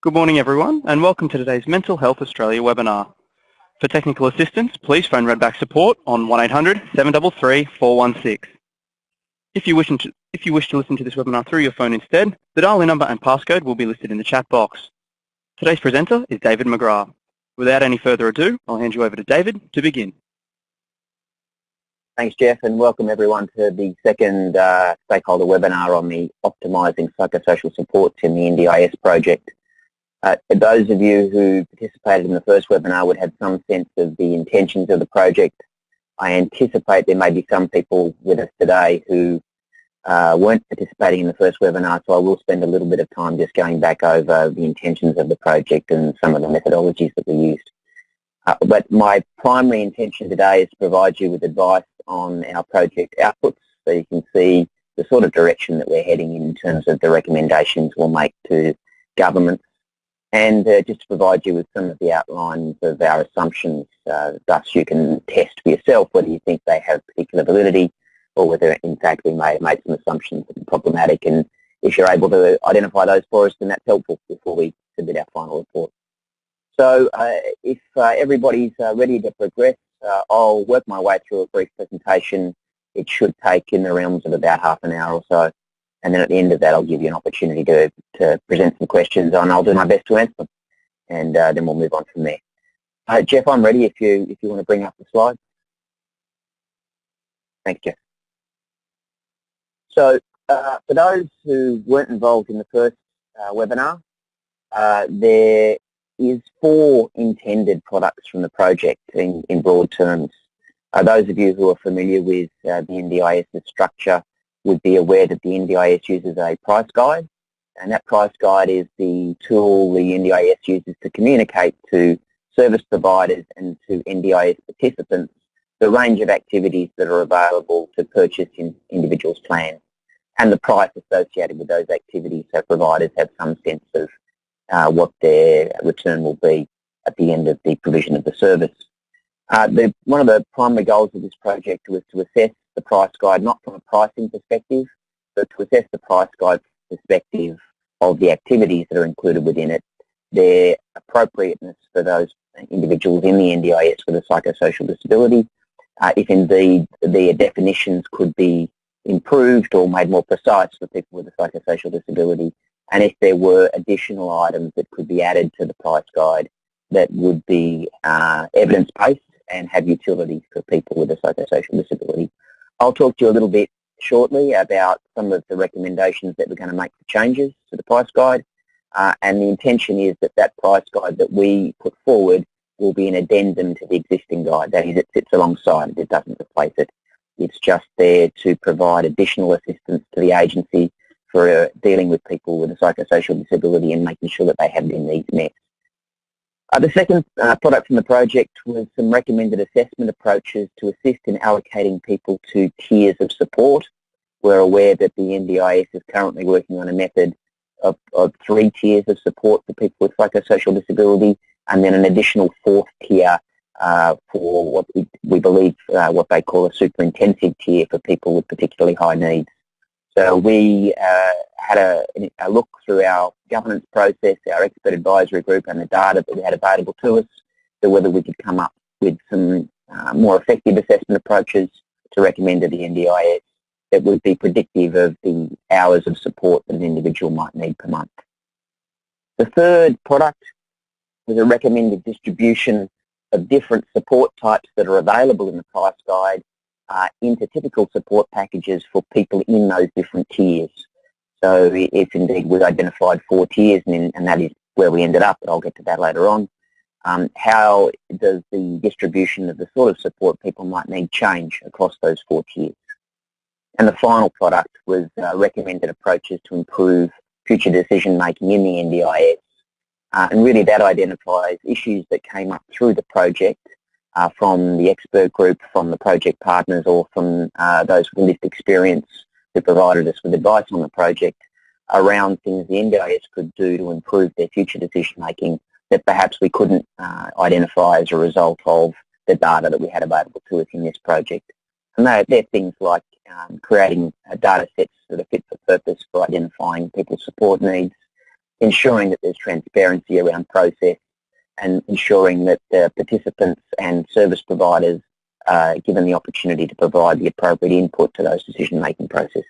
Good morning everyone and welcome to today's Mental Health Australia webinar. For technical assistance, please phone Redback Support on 1800 733 416. If you wish to listen to this webinar through your phone instead, the dial-in number and passcode will be listed in the chat box. Today's presenter is David McGrath. Without any further ado, I'll hand you over to David to begin. Thanks, Jeff, and welcome everyone to the second stakeholder webinar on the Optimising Psychosocial Supports in the NDIS project. Those of you who participated in the first webinar would have some sense of the intentions of the project. I anticipate there may be some people with us today who weren't participating in the first webinar, so I will spend a little bit of time just going back over the intentions of the project and some of the methodologies that we used. But my primary intention today is to provide you with advice on our project outputs so you can see the sort of direction that we're heading in terms of the recommendations we'll make to governments, and just to provide you with some of the outlines of our assumptions, thus you can test for yourself whether you think they have particular validity or whether in fact we may have made some assumptions that are problematic, and if you're able to identify those for us, then that's helpful before we submit our final report. So if everybody's ready to progress, I'll work my way through a brief presentation. It should take in the realms of about half an hour or so. And then at the end of that, I'll give you an opportunity to present some questions, and I'll do my best to answer them. And then we'll move on from there. Jeff, I'm ready if you want to bring up the slides. Thanks, Jeff. So for those who weren't involved in the first webinar, there is 4 intended products from the project in broad terms. Those of you who are familiar with the NDIS's structure would be aware that the NDIS uses a price guide, and that price guide is the tool the NDIS uses to communicate to service providers and to NDIS participants the range of activities that are available to purchase in individuals' plans and the price associated with those activities, so providers have some sense of what their return will be at the end of the provision of the service. One of the primary goals of this project was to assess the price guide not from a pricing perspective, but to assess the price guide perspective of the activities that are included within it, their appropriateness for those individuals in the NDIS with a psychosocial disability, if indeed their definitions could be improved or made more precise for people with a psychosocial disability, and if there were additional items that could be added to the price guide that would be evidence-based and have utility for people with a psychosocial disability. I'll talk to you a little bit shortly about some of the recommendations that we're going to make for changes to the price guide, and the intention is that that price guide that we put forward will be an addendum to the existing guide. That is, it sits alongside it, it doesn't replace it. It's just there to provide additional assistance to the agency for dealing with people with a psychosocial disability and making sure that they have their needs met. The second product from the project was some recommended assessment approaches to assist in allocating people to tiers of support. We're aware that the NDIS is currently working on a method of 3 tiers of support for people with psychosocial disability, and then an additional 4th tier for what we believe what they call a super intensive tier for people with particularly high needs. So we had a look through our governance process, our expert advisory group, and the data that we had available to us, to whether we could come up with some more effective assessment approaches to recommend to the NDIS that would be predictive of the hours of support that an individual might need per month. The third product was a recommended distribution of different support types that are available in the price guide into typical support packages for people in those different tiers. So if indeed we identified 4 tiers, and that is where we ended up, but I'll get to that later on, how does the distribution of the sort of support people might need change across those 4 tiers? And the final product was recommended approaches to improve future decision making in the NDIS, and really that identifies issues that came up through the project from the expert group, from the project partners, or from those with lived experience who provided us with advice on the project around things the NDIS could do to improve their future decision making that perhaps we couldn't identify as a result of the data that we had available to us in this project. And they're things like creating data sets that are fit for purpose for identifying people's support needs, ensuring that there's transparency around process and ensuring that the participants and service providers are given the opportunity to provide the appropriate input to those decision-making processes.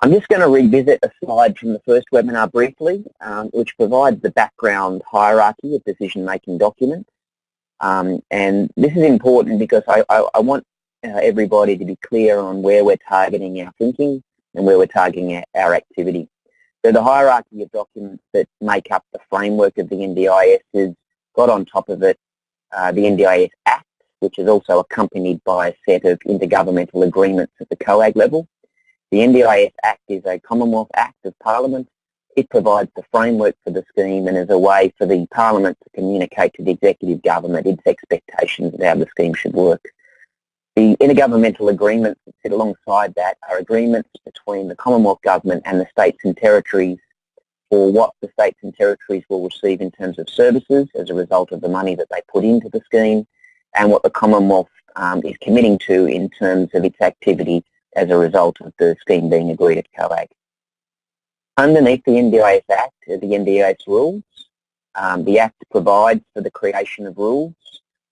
I'm just going to revisit a slide from the first webinar briefly, which provides the background hierarchy of decision-making documents. And this is important because I want everybody to be clear on where we're targeting our thinking and where we're targeting our activity. So the hierarchy of documents that make up the framework of the NDIS has got on top of it the NDIS Act, which is also accompanied by a set of intergovernmental agreements at the COAG level. The NDIS Act is a Commonwealth Act of Parliament. It provides the framework for the scheme and is a way for the Parliament to communicate to the executive government its expectations of how the scheme should work. The intergovernmental agreements that sit alongside that are agreements between the Commonwealth Government and the states and territories for what the states and territories will receive in terms of services as a result of the money that they put into the scheme, and what the Commonwealth is committing to in terms of its activity as a result of the scheme being agreed at COAG. Underneath the NDIS Act are the NDIS rules. The Act provides for the creation of rules,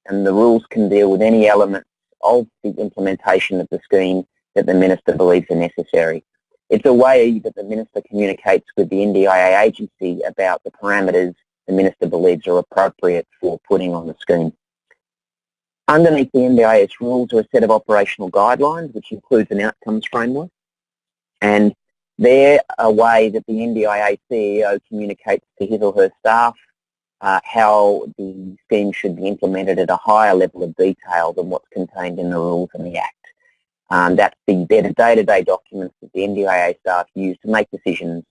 and the rules can deal with any element of the implementation of the scheme that the Minister believes are necessary. It's a way that the Minister communicates with the NDIA agency about the parameters the Minister believes are appropriate for putting on the scheme. Underneath the NDIS rules are a set of operational guidelines, which includes an outcomes framework, and they're a way that the NDIA CEO communicates to his or her staff how the scheme should be implemented at a higher level of detail than what's contained in the rules and the Act. That's the day-to-day documents that the NDIA staff use to make decisions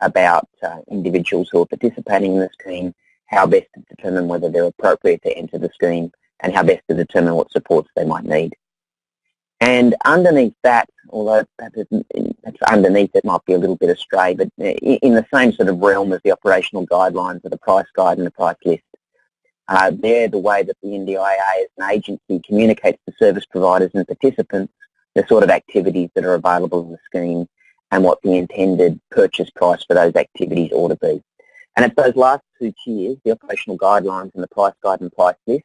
about individuals who are participating in the scheme, how best to determine whether they're appropriate to enter the scheme, and how best to determine what supports they might need. And underneath that, although perhaps underneath it might be a little bit astray, but in the same sort of realm as the operational guidelines of the price guide and the price list, they're the way that the NDIA as an agency communicates to service providers and participants the sort of activities that are available in the scheme and what the intended purchase price for those activities ought to be. And it's those last two tiers, the operational guidelines and the price guide and price list,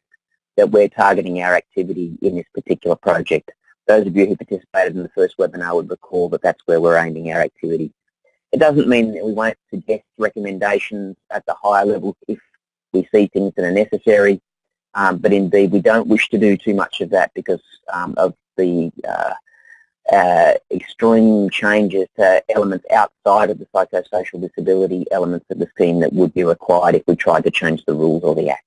that we're targeting our activity in this particular project. Those of you who participated in the first webinar would recall that that's where we're aiming our activity. It doesn't mean that we won't suggest recommendations at the higher level if we see things that are necessary, but indeed we don't wish to do too much of that because of the extreme changes to elements outside of the psychosocial disability elements of the scheme that would be required if we tried to change the rules or the Act.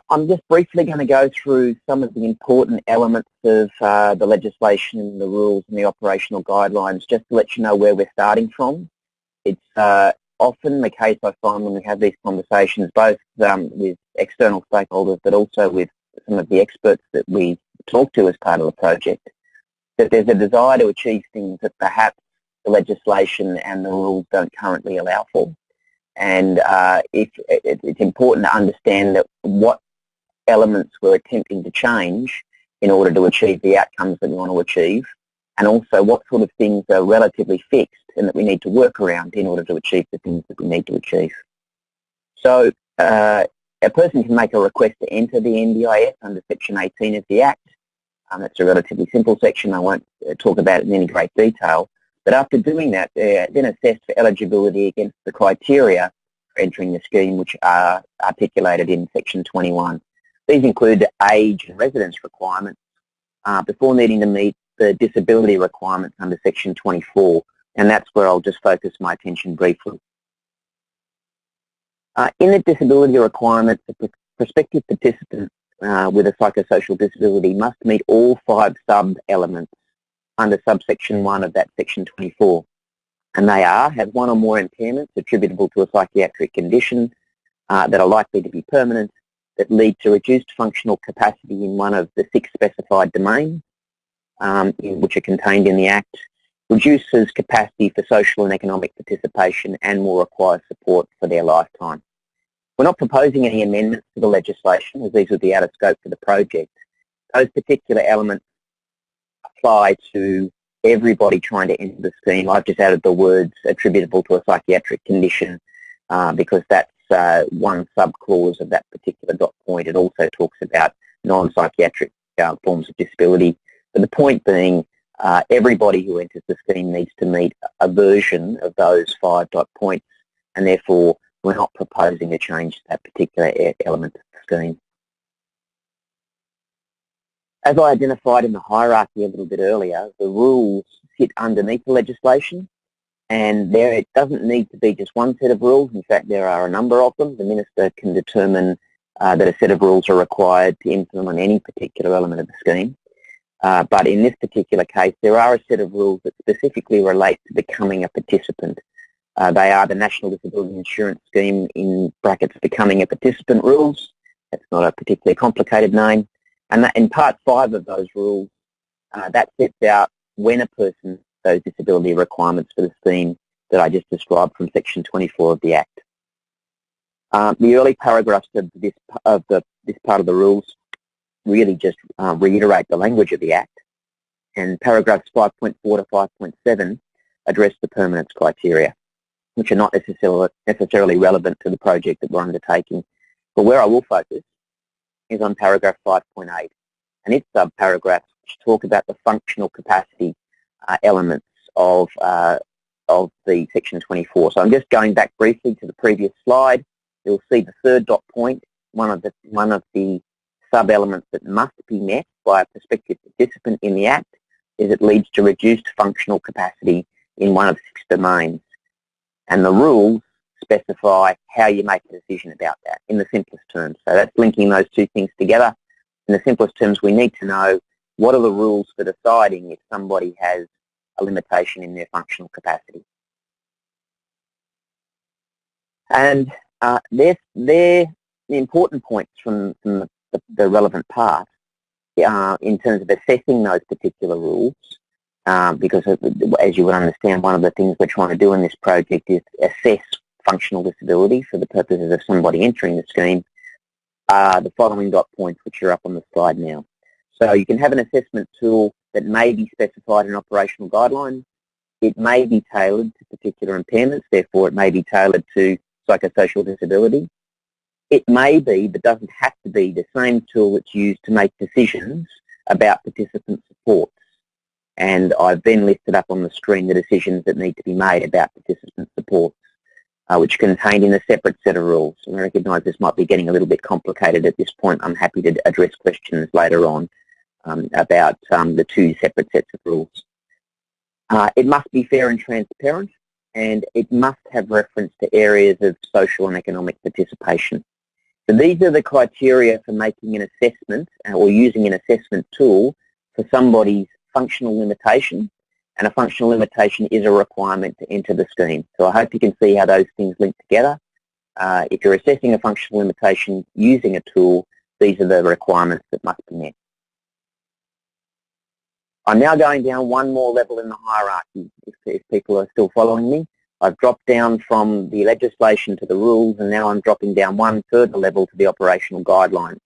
I'm just briefly going to go through some of the important elements of the legislation, the rules and the operational guidelines just to let you know where we're starting from. It's often the case I find when we have these conversations, both with external stakeholders but also with some of the experts that we talk to as part of the project, that there's a desire to achieve things that perhaps the legislation and the rules don't currently allow for. And it's important to understand that what elements we're attempting to change in order to achieve the outcomes that we want to achieve, and also what sort of things are relatively fixed and that we need to work around in order to achieve the things that we need to achieve. So a person can make a request to enter the NDIS under Section 18 of the Act. That's a relatively simple section. I won't talk about it in any great detail. But after doing that, they're then assessed for eligibility against the criteria for entering the scheme, which are articulated in Section 21. These include the age and residence requirements before needing to meet the disability requirements under Section 24, and that's where I'll just focus my attention briefly. In the disability requirements, the prospective participant with a psychosocial disability must meet all 5 sub-elements under subsection 1 of that Section 24. And they are, have 1 or more impairments attributable to a psychiatric condition that are likely to be permanent, that lead to reduced functional capacity in one of the 6 specified domains, which are contained in the Act, reduces capacity for social and economic participation, and will require support for their lifetime. We're not proposing any amendments to the legislation, as these would be out of scope for the project. Those particular elements apply to everybody trying to enter the scheme. I've just added the words attributable to a psychiatric condition because that's one sub-clause of that particular dot point. It also talks about non-psychiatric forms of disability. But the point being, everybody who enters the scheme needs to meet a version of those 5 dot points, and therefore we're not proposing to change that particular element of the scheme. As I identified in the hierarchy a little bit earlier, the rules sit underneath the legislation, and it doesn't need to be just one set of rules. In fact, there are a number of them. The Minister can determine that a set of rules are required to implement any particular element of the scheme. But in this particular case, there are a set of rules that specifically relate to becoming a participant. They are the National Disability Insurance Scheme, in brackets, becoming a participant rules. That's not a particularly complicated name. And that, in Part 5 of those rules, that sets out when a person those disability requirements for the scheme that I just described from Section 24 of the Act. The early paragraphs of this part of the rules really just reiterate the language of the Act, and paragraphs 5.4 to 5.7 address the permanence criteria, which are not necessarily relevant to the project that we're undertaking. But where I will focus is on paragraph 5.8 and its sub-paragraphs, which talk about the functional capacity elements of the Section 24. So I'm just going back briefly to the previous slide. You'll see the third dot point, one of the sub-elements that must be met by a prospective participant in the Act is it leads to reduced functional capacity in one of 6 domains. And the rules specify how you make a decision about that in the simplest terms. So that's linking those two things together. In the simplest terms, we need to know what are the rules for deciding if somebody has a limitation in their functional capacity. And they're the important points from the relevant part in terms of assessing those particular rules, because as you would understand, one of the things we're trying to do in this project is assess functional disability for the purposes of somebody entering the scheme, the following dot points which are up on the slide now. So you can have an assessment tool that may be specified in operational guidelines. It may be tailored to particular impairments, therefore it may be tailored to psychosocial disability. It may be, but doesn't have to be, the same tool that's used to make decisions about participant supports. And I've then listed up on the screen the decisions that need to be made about participant supports, which are contained in a separate set of rules. And I recognise this might be getting a little bit complicated at this point. I'm happy to address questions later on about the 2 separate sets of rules. It must be fair and transparent, and it must have reference to areas of social and economic participation. So these are the criteria for making an assessment or using an assessment tool for somebody's functional limitation, and a functional limitation is a requirement to enter the scheme. So I hope you can see how those things link together. If you're assessing a functional limitation using a tool, these are the requirements that must be met. I'm now going down one more level in the hierarchy, if people are still following me. I've dropped down from the legislation to the rules, and now I'm dropping down one further level to the operational guidelines.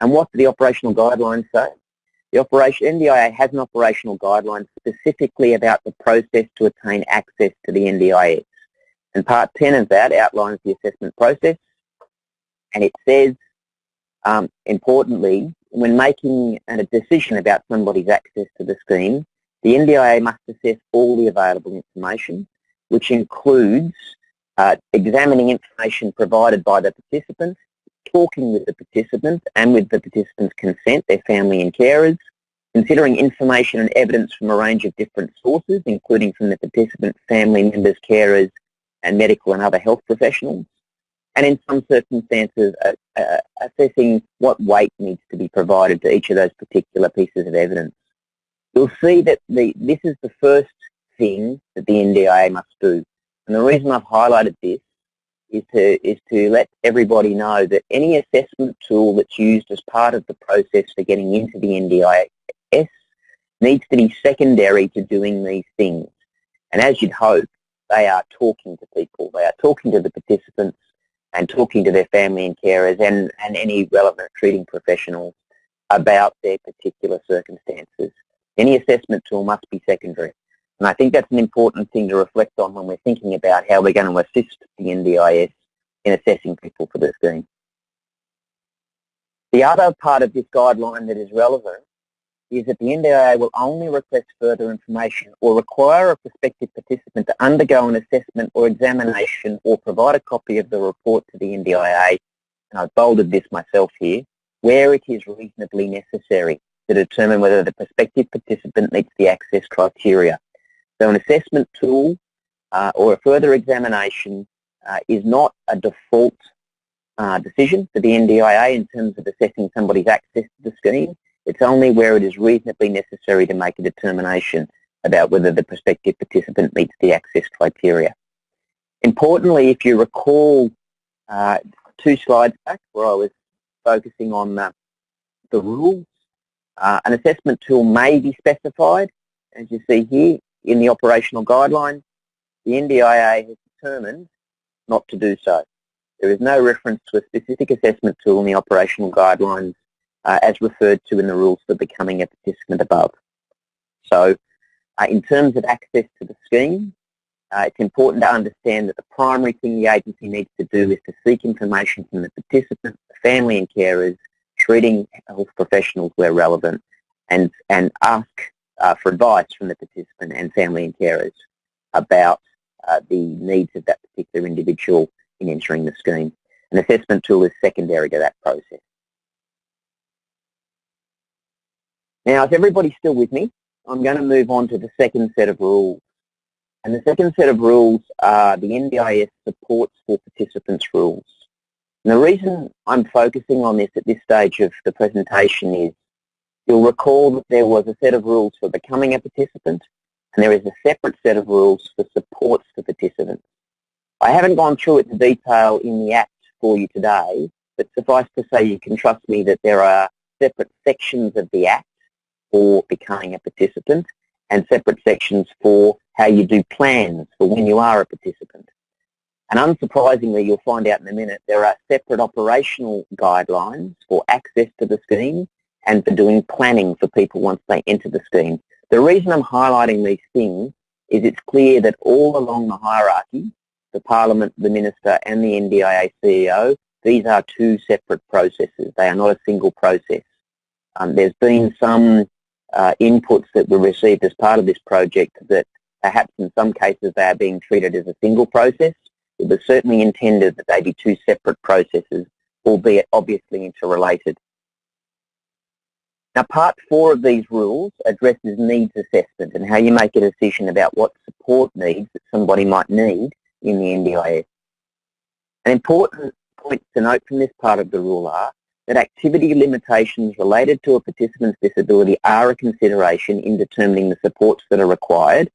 And what do the operational guidelines say? The NDIA has an operational guideline specifically about the process to attain access to the NDIS. And Part 10 of that outlines the assessment process, and it says, importantly, when making a decision about somebody's access to the scheme, the NDIA must assess all the available information, which includes examining information provided by the participant, talking with the participant and with the participant's consent, their family and carers, considering information and evidence from a range of different sources, including from the participant, family members, carers, and medical and other health professionals, and in some circumstances assessing what weight needs to be provided to each of those particular pieces of evidence. You'll see that this is the first thing that the NDIA must do. And the reason I've highlighted this is to let everybody know that any assessment tool that's used as part of the process for getting into the NDIS needs to be secondary to doing these things. And as you'd hope, they are talking to people. They are talking to the participants and talking to their family and carers and any relevant treating professionals about their particular circumstances. Any assessment tool must be secondary. And I think that's an important thing to reflect on when we're thinking about how we're going to assist the NDIS in assessing people for the scheme. The other part of this guideline that is relevant is that the NDIA will only request further information or require a prospective participant to undergo an assessment or examination or provide a copy of the report to the NDIA, and I've bolded this myself here, where it is reasonably necessary to determine whether the prospective participant meets the access criteria. So an assessment tool or a further examination is not a default decision for the NDIA in terms of assessing somebody's access to the scheme. It's only where it is reasonably necessary to make a determination about whether the prospective participant meets the access criteria. Importantly, if you recall 2 slides back where I was focusing on the rules, an assessment tool may be specified, as you see here, in the operational guidelines. The NDIA has determined not to do so. There is no reference to a specific assessment tool in the operational guidelines as referred to in the rules for becoming a participant above. So in terms of access to the scheme, it's important to understand that the primary thing the agency needs to do is to seek information from the participant, the family and carers, treating health professionals where relevant, and ask for advice from the participant and family and carers about the needs of that particular individual in entering the scheme. An assessment tool is secondary to that process. Now, if everybody's still with me, I'm going to move on to the second set of rules. And the second set of rules are the NDIS supports for participants rules. And the reason I'm focusing on this at this stage of the presentation is you'll recall that there was a set of rules for becoming a participant, and there is a separate set of rules for supports for participants. I haven't gone through it in detail in the Act for you today, but suffice to say you can trust me that there are separate sections of the Act for becoming a participant and separate sections for how you do plans for when you are a participant. And unsurprisingly, you'll find out in a minute, there are separate operational guidelines for access to the scheme and for doing planning for people once they enter the scheme. The reason I'm highlighting these things is it's clear that all along the hierarchy, the Parliament, the Minister and the NDIA CEO, these are 2 separate processes. They are not a single process. There's been some inputs that were received as part of this project that perhaps in some cases they are being treated as a single process. It was certainly intended that they be 2 separate processes, albeit obviously interrelated. Now, Part 4 of these rules addresses needs assessment and how you make a decision about what support needs that somebody might need in the NDIS. An important point to note from this part of the rule are that activity limitations related to a participant's disability are a consideration in determining the supports that are required.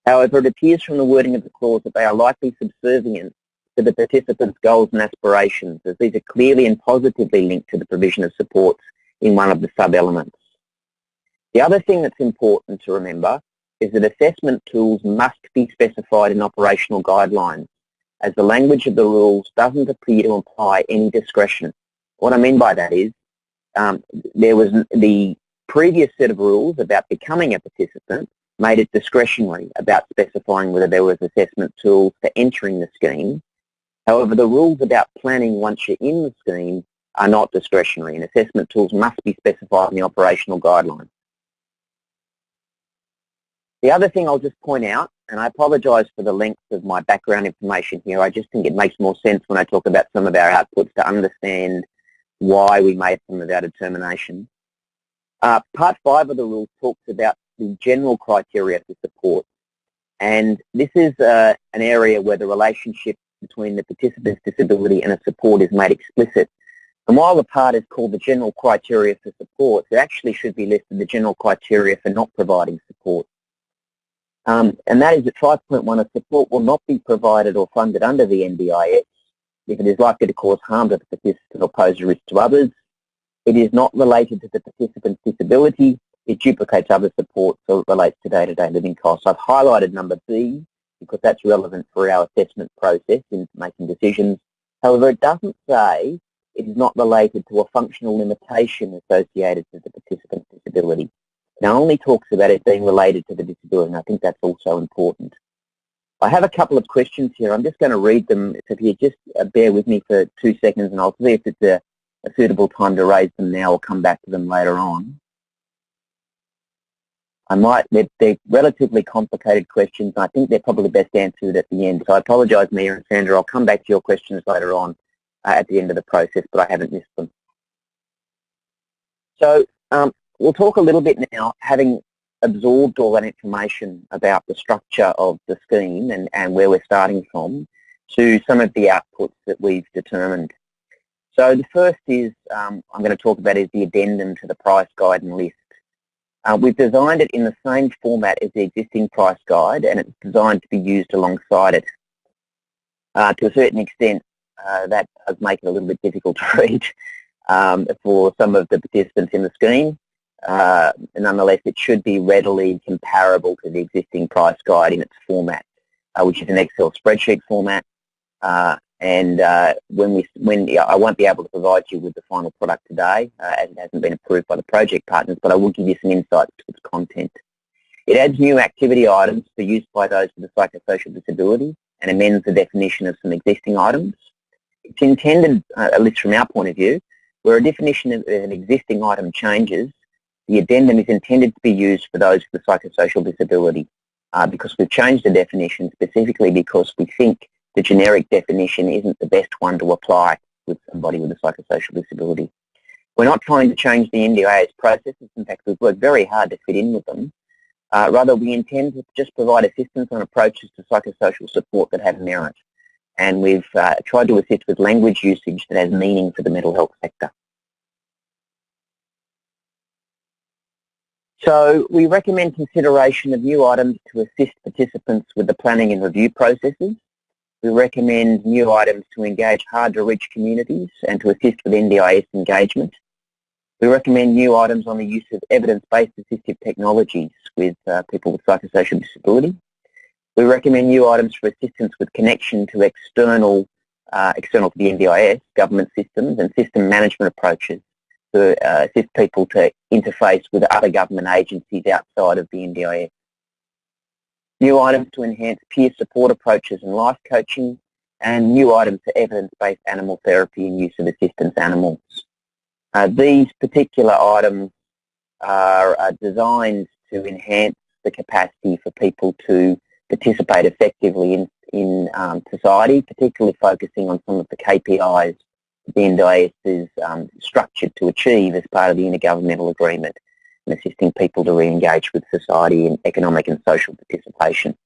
However, it appears from the wording of the clause that they are likely subservient to the participant's goals and aspirations, as these are clearly and positively linked to the provision of supports in one of the sub-elements. The other thing that's important to remember is that assessment tools must be specified in operational guidelines, as the language of the rules doesn't appear to imply any discretion. What I mean by that is there was the previous set of rules about becoming a participant made it discretionary about specifying whether there was assessment tools for entering the scheme. However, the rules about planning once you're in the scheme are not discretionary, and assessment tools must be specified in the operational guidelines. The other thing I'll just point out, and I apologise for the length of my background information here, I just think it makes more sense when I talk about some of our outputs to understand why we made some of our determinations. Part 5 of the rules talks about the general criteria for support, and this is an area where the relationship between the participant's disability and a support is made explicit. And while the part is called the general criteria for support, it actually should be listed the general criteria for not providing support. And that is that 5.1, a support will not be provided or funded under the NDIA if it is likely to cause harm to the participant or pose a risk to others. It is not related to the participant's disability. It duplicates other supports or relates to day-to-day living costs. I've highlighted number B because that's relevant for our assessment process in making decisions. However, it doesn't say it is not related to a functional limitation associated with the participant's disability. It only talks about it being related to the disability, and I think that's also important. I have a couple of questions here. I'm just going to read them. So if you just bear with me for 2 seconds, and I'll see if it's a suitable time to raise them now or come back to them later on. They're relatively complicated questions, and I think they're probably best answered at the end. So I apologise, Mia and Sandra. I'll come back to your questions later on at the end of the process, but I haven't missed them. So we'll talk a little bit now, having absorbed all that information about the structure of the scheme and where we're starting from, to some of the outputs that we've determined. So the first is, I'm going to talk about is the addendum to the price guide and list. We've designed it in the same format as the existing price guide, and it's designed to be used alongside it. To a certain extent, that does make it a little bit difficult to read for some of the participants in the scheme. Nonetheless, it should be readily comparable to the existing price guide in its format, which is an Excel spreadsheet format. I won't be able to provide you with the final product today, as it hasn't been approved by the project partners, but I will give you some insights to its content. It adds new activity items for use by those with a psychosocial disability and amends the definition of some existing items. It's intended, at least from our point of view, where a definition of an existing item changes, the addendum is intended to be used for those with a psychosocial disability, because we've changed the definition specifically because we think the generic definition isn't the best one to apply with somebody with a psychosocial disability. We're not trying to change the NDIA's processes. In fact, we've worked very hard to fit in with them. Rather, we intend to just provide assistance on approaches to psychosocial support that have merit. And we've tried to assist with language usage that has meaning for the mental health sector. So we recommend consideration of new items to assist participants with the planning and review processes. We recommend new items to engage hard-to-reach communities and to assist with NDIS engagement. We recommend new items on the use of evidence-based assistive technologies with people with psychosocial disability. We recommend new items for assistance with connection to external to the NDIS, government systems and system management approaches to assist people to interface with other government agencies outside of the NDIS. New items to enhance peer support approaches and life coaching, and new items to evidence-based animal therapy and use of assistance animals. These particular items are designed to enhance the capacity for people to participate effectively in society, particularly focusing on some of the KPIs that the NDIS is structured to achieve as part of the intergovernmental agreement, and assisting people to re-engage with society in economic and social participation.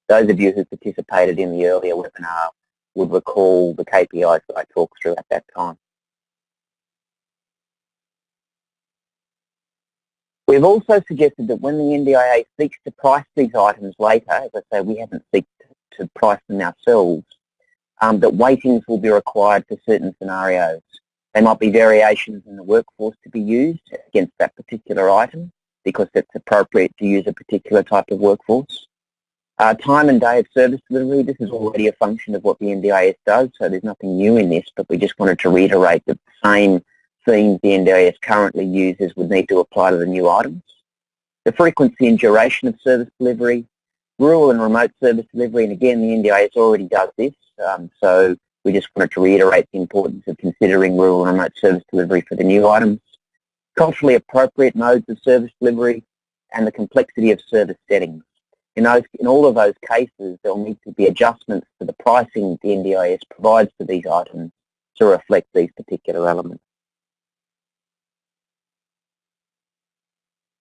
Those of you who participated in the earlier webinar would recall the KPIs that I talked through at that time. We've also suggested that when the NDIA seeks to price these items later, as I say, we haven't sought to price them ourselves, that weightings will be required for certain scenarios. There might be variations in the workforce to be used against that particular item because it's appropriate to use a particular type of workforce. Time and day of service delivery, this is already a function of what the NDIS does, so there's nothing new in this, but we just wanted to reiterate that the same themes the NDIS currently uses would need to apply to the new items. The frequency and duration of service delivery, rural and remote service delivery, and again, the NDIS already does this, so we just wanted to reiterate the importance of considering rural and remote service delivery for the new items. Culturally appropriate modes of service delivery and the complexity of service settings. In all of those cases, there will need to be adjustments to the pricing the NDIS provides for these items to reflect these particular elements.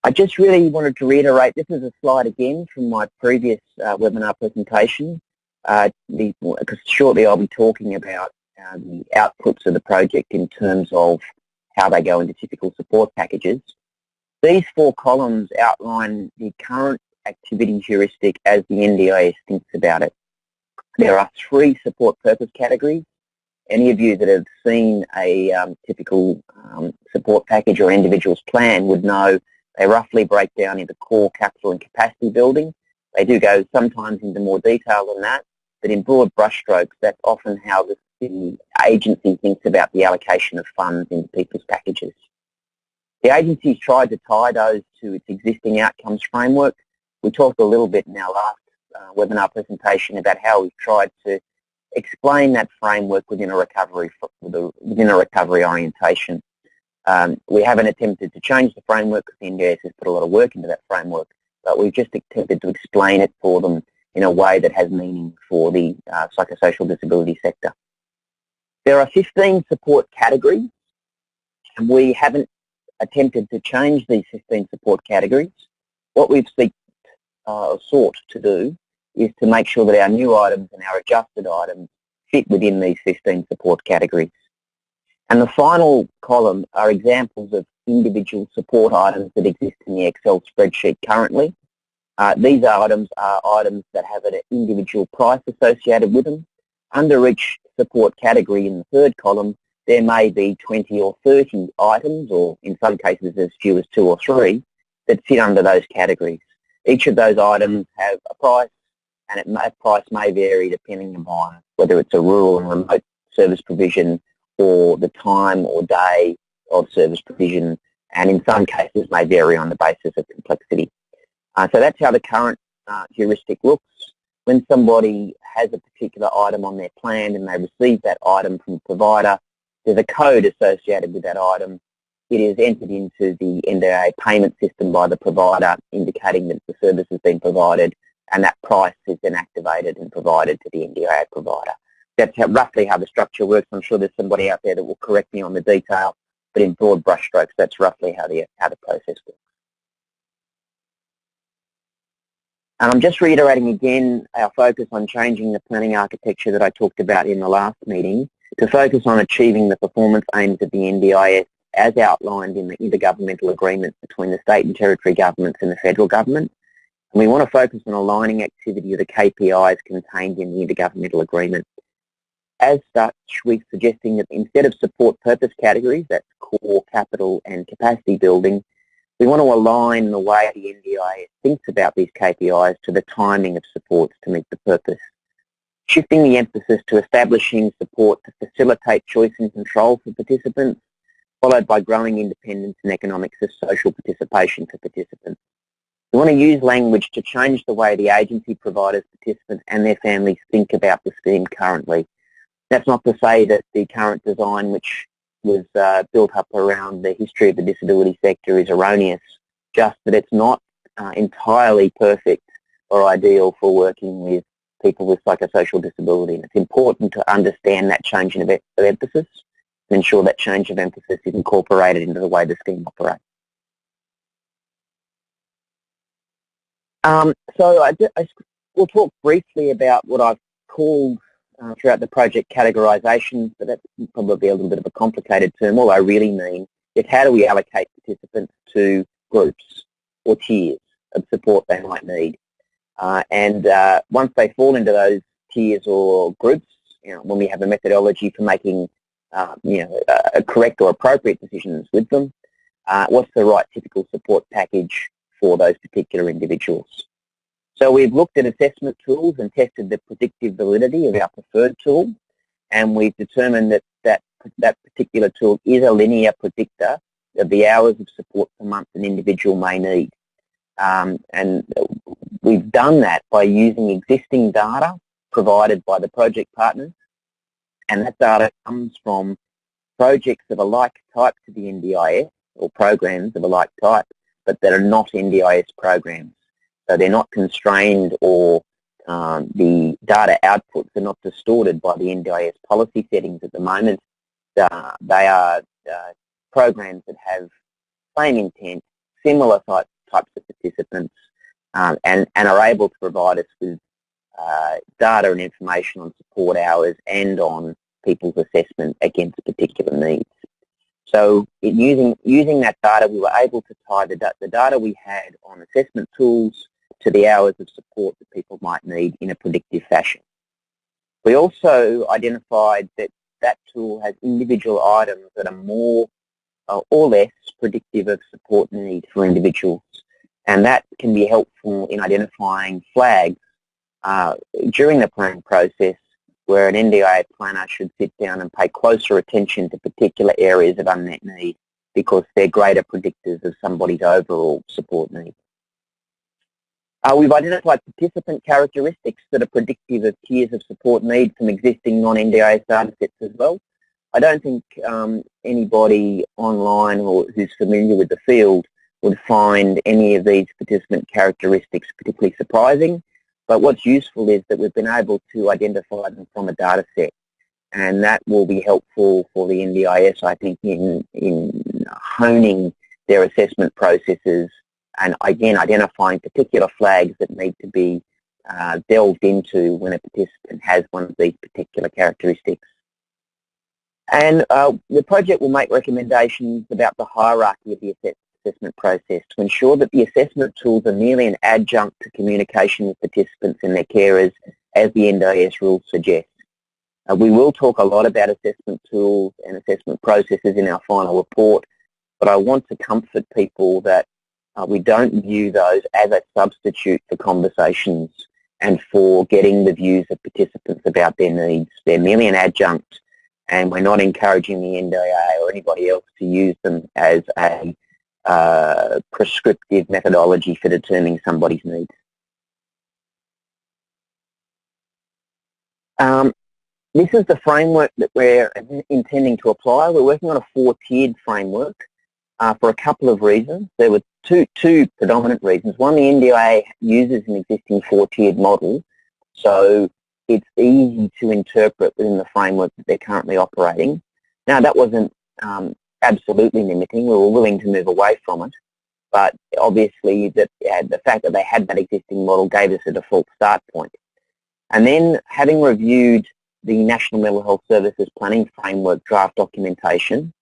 I just really wanted to reiterate, this is a slide again from my previous webinar presentation, because shortly I'll be talking about the outputs of the project in terms of how they go into typical support packages. These 4 columns outline the current activity heuristic as the NDIS thinks about it. There are 3 support purpose categories. Any of you that have seen a typical support package or individual's plan would know they roughly break down into core, capital and capacity building. They do go sometimes into more detail than that, but in broad brushstrokes, that's often how the agency thinks about the allocation of funds in people's packages. The agency's tried to tie those to its existing outcomes framework. We talked a little bit in our last webinar presentation about how we've tried to explain that framework within a recovery orientation. We haven't attempted to change the framework because the NDIA has put a lot of work into that framework, but we've just attempted to explain it for them in a way that has meaning for the psychosocial disability sector. There are 15 support categories, and we haven't attempted to change these 15 support categories. What we've sought to do is to make sure that our new items and our adjusted items fit within these 15 support categories. And the final column are examples of individual support items that exist in the Excel spreadsheet currently. These items are items that have an individual price associated with them. Under each support category in the third column, there may be 20 or 30 items, or in some cases as few as 2 or 3, that sit under those categories. Each of those items have a price, and that price may vary depending upon whether it's a rural and remote service provision or the time or day of service provision, and in some cases may vary on the basis of complexity. So that's how the current heuristic looks. When somebody has a particular item on their plan and they receive that item from the provider, there's a code associated with that item. It is entered into the NDIA payment system by the provider, indicating that the service has been provided, and that price is then activated and provided to the NDIA provider. That's roughly how the structure works. I'm sure there's somebody out there that will correct me on the detail, but in broad brushstrokes, that's roughly how the process works. And I'm just reiterating again our focus on changing the planning architecture that I talked about in the last meeting to focus on achieving the performance aims of the NDIS as outlined in the intergovernmental agreement between the state and territory governments and the federal government. And we want to focus on aligning activity of the KPIs contained in the intergovernmental agreement. As such, we're suggesting that instead of support purpose categories, that's core, capital and capacity building, we want to align the way the NDIA thinks about these KPIs to the timing of supports to meet the purpose. Shifting the emphasis to establishing support to facilitate choice and control for participants, followed by growing independence and economics of social participation for participants. We want to use language to change the way the agency providers, participants and their families think about the scheme currently. That's not to say that the current design, which was built up around the history of the disability sector, is erroneous, just that it's not entirely perfect or ideal for working with people with psychosocial disability. And it's important to understand that change of emphasis and ensure that change of emphasis is incorporated into the way the scheme operates. So we'll talk briefly about what I've called throughout the project categorisations, but that's probably a little bit of a complicated term. All I really mean is how do we allocate participants to groups or tiers of support they might need. And once they fall into those tiers or groups, when we have a methodology for making correct or appropriate decisions with them, what's the right typical support package for those particular individuals. So we've looked at assessment tools and tested the predictive validity of our preferred tool, and we've determined that that particular tool is a linear predictor of the hours of support per month an individual may need. And we've done that by using existing data provided by the project partners, and that data comes from projects of a like type to the NDIS, or programs of a like type, but that are not NDIS programs. So they're not constrained, or the data outputs are not distorted by the NDIS policy settings at the moment. They are programs that have same intent, similar types of participants, and are able to provide us with data and information on support hours and on people's assessment against particular needs. So using that data, we were able to tie the data we had on assessment tools to the hours of support that people might need in a predictive fashion. We also identified that that tool has individual items that are more or less predictive of support need for individuals, and that can be helpful in identifying flags during the planning process where an NDIA planner should sit down and pay closer attention to particular areas of unmet need because they're greater predictors of somebody's overall support needs. We've identified participant characteristics that are predictive of tiers of support need from existing non-NDIA data sets as well. I don't think anybody online or who's familiar with the field would find any of these participant characteristics particularly surprising, but what's useful is that we've been able to identify them from a data set, and that will be helpful for the NDIS, I think, in honing their assessment processes and, again, identifying particular flags that need to be delved into when a participant has one of these particular characteristics. And the project will make recommendations about the hierarchy of the assessment process to ensure that the assessment tools are merely an adjunct to communication with participants and their carers, as the NDIS rules suggest. We will talk a lot about assessment tools and assessment processes in our final report, but I want to comfort people that we don't view those as a substitute for conversations and for getting the views of participants about their needs. They're merely an adjunct, and we're not encouraging the NDIA or anybody else to use them as a prescriptive methodology for determining somebody's needs. This is the framework that we're intending to apply. We're working on a 4-tiered framework for a couple of reasons. There were two predominant reasons. One, the NDIA uses an existing 4-tiered model, so it's easy to interpret within the framework that they're currently operating. Now, that wasn't absolutely limiting. We were willing to move away from it, but obviously the fact that they had that existing model gave us a default start point. And then, having reviewed the National Mental Health Services Planning Framework draft documentation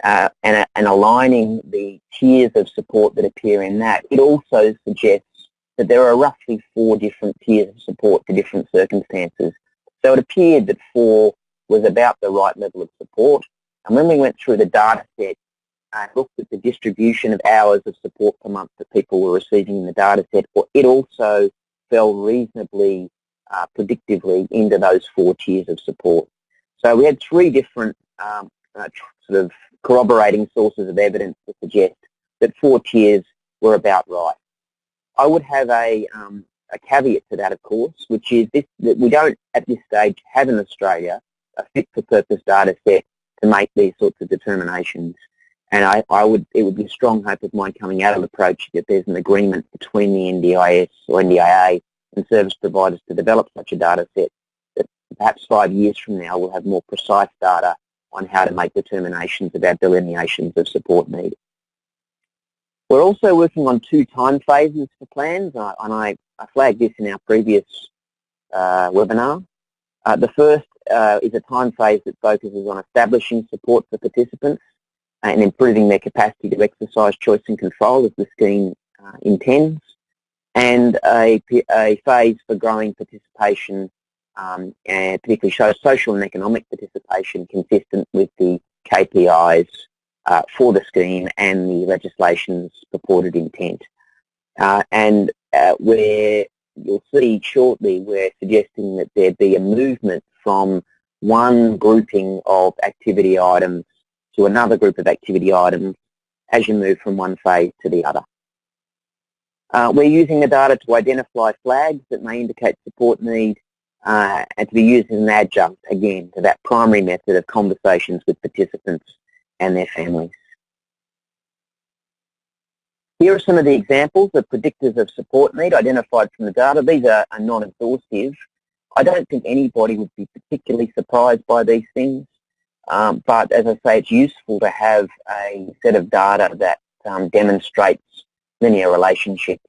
and aligning the tiers of support that appear in that, it also suggests that there are roughly 4 different tiers of support for different circumstances. So it appeared that 4 was about the right level of support. And when we went through the data set and looked at the distribution of hours of support per month that people were receiving in the data set, it also fell reasonably predictively into those 4 tiers of support. So we had 3 different sort of corroborating sources of evidence to suggest that 4 tiers were about right. I would have a caveat to that, of course, which is that we don't at this stage have in Australia a fit-for-purpose data set to make these sorts of determinations. And it would be a strong hope of mine coming out of the approach that there's an agreement between the NDIS or NDIA and service providers to develop such a data set that perhaps 5 years from now we'll have more precise data on how to make determinations about delineations of support need. We're also working on 2 time phases for plans, and I flagged this in our previous webinar. The first is a time phase that focuses on establishing support for participants and improving their capacity to exercise choice and control as the scheme intends, and a phase for growing participation and particularly shows social and economic participation consistent with the KPIs for the scheme and the legislation's purported intent. Where you'll see shortly, we're suggesting that there be a movement from one grouping of activity items to another group of activity items as you move from one phase to the other. We're using the data to identify flags that may indicate support need and to be used as an adjunct, again, to that primary method of conversations with participants and their families. Here are some of the examples of predictors of support need identified from the data. These are non-exhaustive. I don't think anybody would be particularly surprised by these things, but as I say, it's useful to have a set of data that demonstrates linear relationships,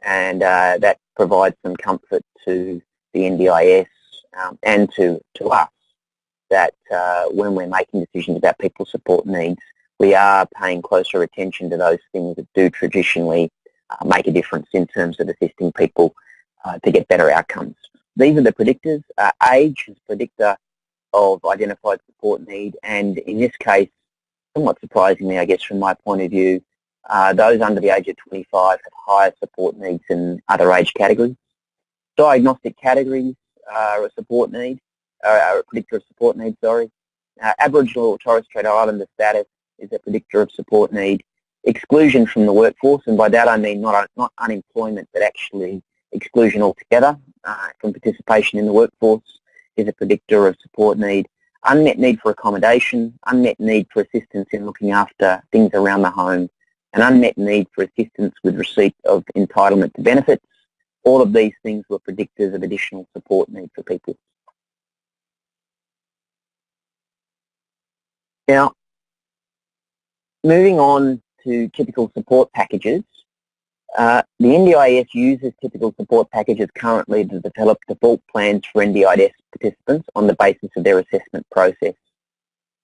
and that provides some comfort to the NDIS and to us that when we're making decisions about people's support needs, we are paying closer attention to those things that do traditionally make a difference in terms of assisting people to get better outcomes. These are the predictors. Age is a predictor of identified support need, and in this case, somewhat surprisingly, I guess from my point of view, those under the age of 25 have higher support needs than other age categories. Diagnostic categories are a support need, a predictor of support needs, sorry. Aboriginal or Torres Strait Islander status is a predictor of support need. Exclusion from the workforce, and by that I mean not unemployment, but actually exclusion altogether from participation in the workforce, is a predictor of support need. Unmet need for accommodation, unmet need for assistance in looking after things around the home, and unmet need for assistance with receipt of entitlement to benefits. All of these things were predictors of additional support need for people. Now, moving on to typical support packages, the NDIS uses typical support packages currently to develop default plans for NDIS participants on the basis of their assessment process.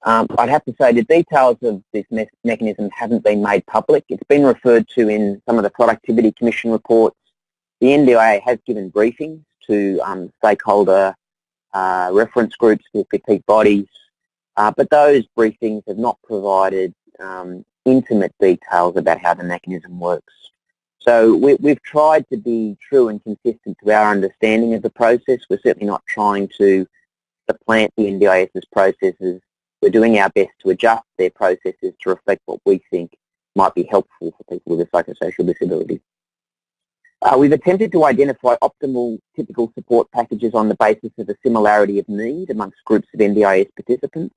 I'd have to say the details of this mechanism haven't been made public. It's been referred to in some of the Productivity Commission reports. The NDIA has given briefings to stakeholder reference groups, peak bodies, but those briefings have not provided intimate details about how the mechanism works. So we've tried to be true and consistent to our understanding of the process. We're certainly not trying to supplant the NDIS's processes. We're doing our best to adjust their processes to reflect what we think might be helpful for people with a psychosocial disability. We've attempted to identify optimal typical support packages on the basis of a similarity of need amongst groups of NDIS participants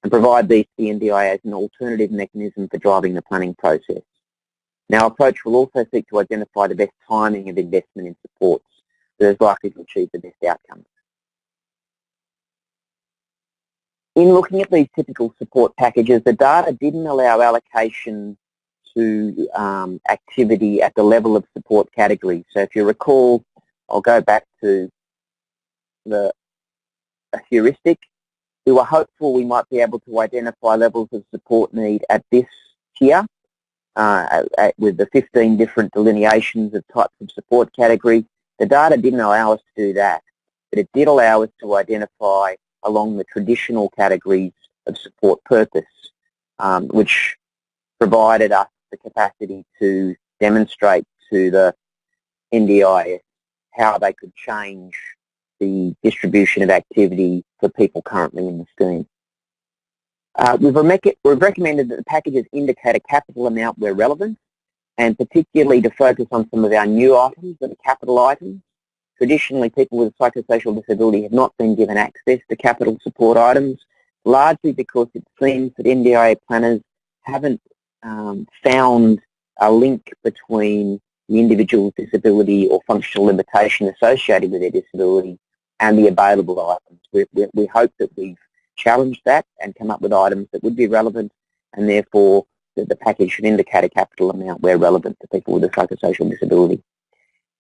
and provide these to the NDIA as an alternative mechanism for driving the planning process. Now, our approach will also seek to identify the best timing of investment in supports that is likely to achieve the best outcomes. In looking at these typical support packages, the data didn't allow allocation to activity at the level of support categories. So if you recall, I'll go back to the heuristic. We were hopeful we might be able to identify levels of support need at this tier with the 15 different delineations of types of support category. The data didn't allow us to do that, but it did allow us to identify along the traditional categories of support purpose, which provided us the capacity to demonstrate to the NDIA how they could change the distribution of activity for people currently in the scheme. We've recommended that the packages indicate a capital amount where relevant, and particularly to focus on some of our new items that are capital items. Traditionally, people with a psychosocial disability have not been given access to capital support items, largely because it seems that NDIA planners haven't found a link between the individual's disability or functional limitation associated with their disability and the available items. We hope that we've challenged that and come up with items that would be relevant, and therefore that the package should indicate a capital amount where relevant to people with a psychosocial disability.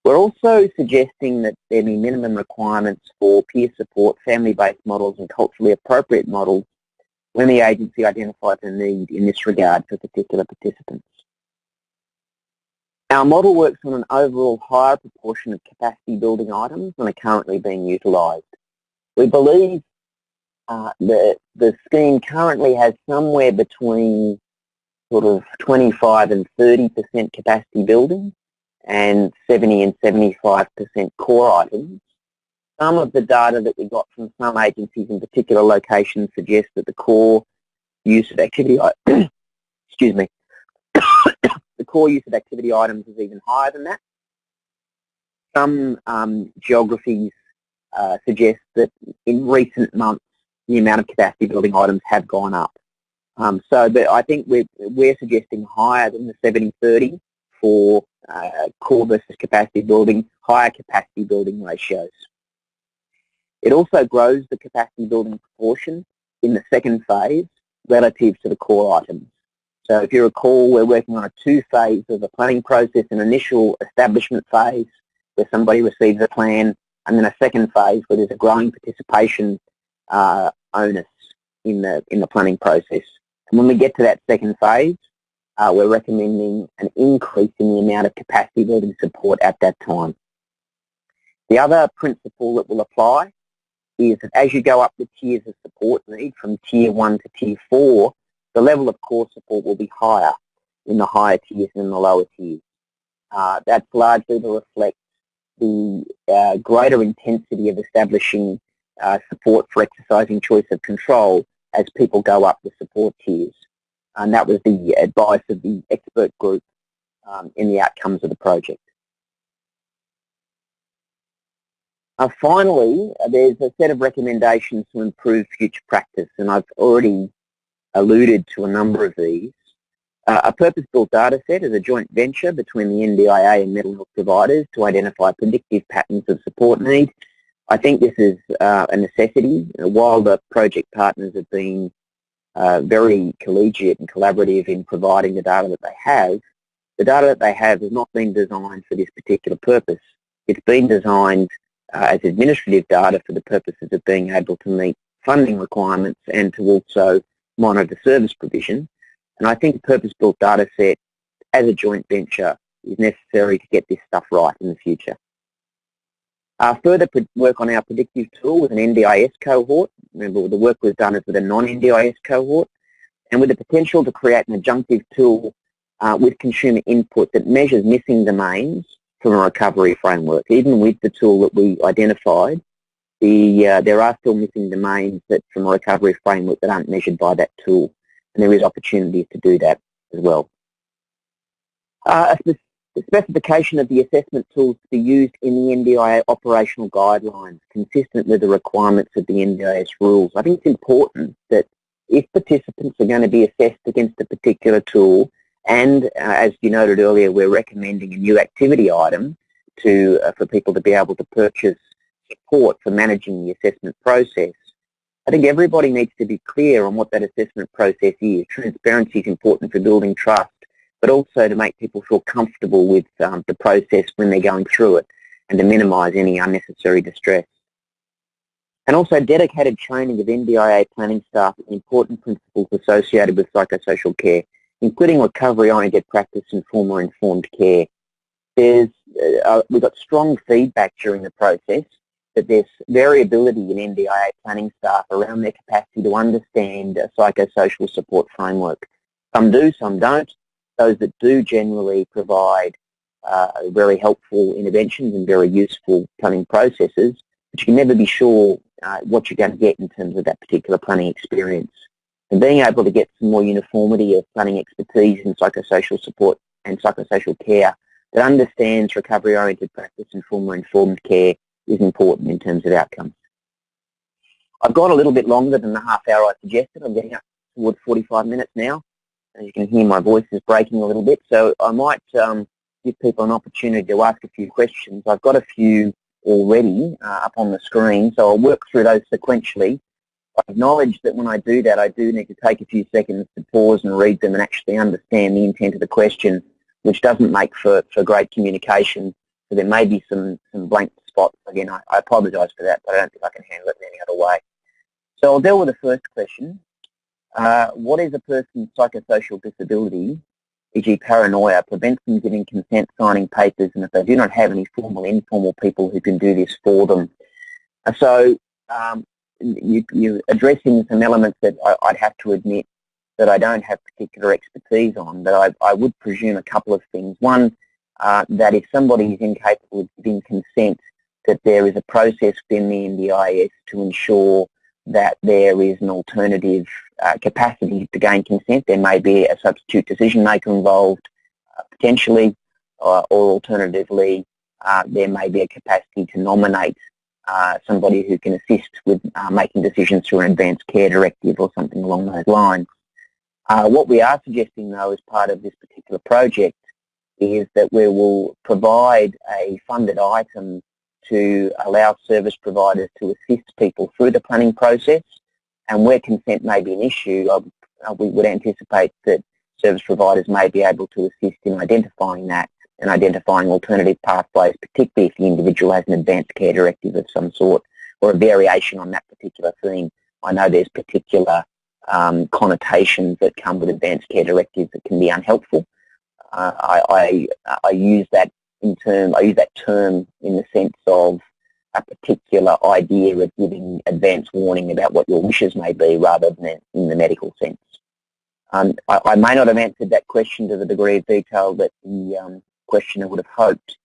We're also suggesting that there be minimum requirements for peer support, family-based models and culturally appropriate models when the agency identifies a need in this regard for particular participants. Our model works on an overall higher proportion of capacity building items than are currently being utilised. We believe the scheme currently has somewhere between sort of 25 and 30% capacity building and 70 and 75% core items. Some of the data that we got from some agencies in particular locations suggests that the core use of activity, excuse me, the core use of activity items is even higher than that. Some geographies suggest that in recent months the amount of capacity building items have gone up. But I think we're suggesting higher than the 70-30 for core versus capacity building, higher capacity building ratios. It also grows the capacity building proportion in the second phase relative to the core items. So if you recall, we're working on a two-phase of the planning process, an initial establishment phase where somebody receives a plan, and then a second phase where there's a growing participation onus in the planning process. And when we get to that second phase, we're recommending an increase in the amount of capacity building support at that time. The other principle that will apply is that as you go up the tiers of support need from tier 1 to tier 4, the level of core support will be higher in the higher tiers than the lower tiers. That's largely to reflect the greater intensity of establishing support for exercising choice of control as people go up the support tiers. and that was the advice of the expert group in the outcomes of the project. Finally, there's a set of recommendations to improve future practice, and I've already alluded to a number of these. A purpose-built data set is a joint venture between the NDIA and mental health providers to identify predictive patterns of support need. I think this is a necessity. While the project partners have been very collegiate and collaborative in providing the data that they have has not been designed for this particular purpose. It's been designed as administrative data for the purposes of being able to meet funding requirements and to also monitor service provision. And I think a purpose-built data set as a joint venture is necessary to get this stuff right in the future. Further work on our predictive tool with an NDIS cohort. Remember, the work was done with a non-NDIS cohort, and with the potential to create an adjunctive tool with consumer input that measures missing domains from a recovery framework. Even with the tool that we identified, there are still missing domains that from a recovery framework that aren't measured by that tool, and there is opportunities to do that as well. The specification of the assessment tools to be used in the NDIA operational guidelines, consistent with the requirements of the NDIS rules. I think it's important that if participants are going to be assessed against a particular tool, and as you noted earlier, we're recommending a new activity item for people to be able to purchase support for managing the assessment process, I think everybody needs to be clear on what that assessment process is. Transparency is important for building trust, but also to make people feel comfortable with the process when they're going through it and to minimise any unnecessary distress. And also dedicated training of NDIA planning staff in important principles associated with psychosocial care, including recovery-oriented practice and trauma-informed care. We've got strong feedback during the process that there's variability in NDIA planning staff around their capacity to understand a psychosocial support framework. Some do, some don't. Those that do generally provide very helpful interventions and very useful planning processes, but you can never be sure what you're going to get in terms of that particular planning experience. And being able to get some more uniformity of planning expertise in psychosocial support and psychosocial care that understands recovery-oriented practice and trauma-informed care is important in terms of outcomes. I've gone a little bit longer than the half hour I suggested. I'm getting up towards 45 minutes now. As you can hear, my voice is breaking a little bit, so I might give people an opportunity to ask a few questions. I've got a few already up on the screen, so I'll work through those sequentially. I acknowledge that when I do that, I do need to take a few seconds to pause and read them and actually understand the intent of the question, which doesn't make for great communication. So there may be some blank spots. Again, I apologise for that, but I don't think I can handle it in any other way. So I'll deal with the first question. What is a person's psychosocial disability, e.g. paranoia, prevents them giving consent, signing papers, and if they do not have any formal, informal people who can do this for them? So you're addressing some elements that I'd have to admit that I don't have particular expertise on, but I would presume a couple of things. One, that if somebody is incapable of giving consent, that there is a process within the NDIS to ensure that there is an alternative capacity to gain consent. There may be a substitute decision maker involved potentially, or alternatively there may be a capacity to nominate somebody who can assist with making decisions through an advanced care directive or something along those lines. What we are suggesting though as part of this particular project is that we will provide a funded item to allow service providers to assist people through the planning process, and where consent may be an issue, we would anticipate that service providers may be able to assist in identifying that and identifying alternative pathways, particularly if the individual has an advanced care directive of some sort or a variation on that particular theme. I know there's particular connotations that come with advanced care directives that can be unhelpful. I use that term in the sense of a particular idea of giving advance warning about what your wishes may be rather than in the medical sense. I may not have answered that question to the degree of detail that the questioner would have hoped,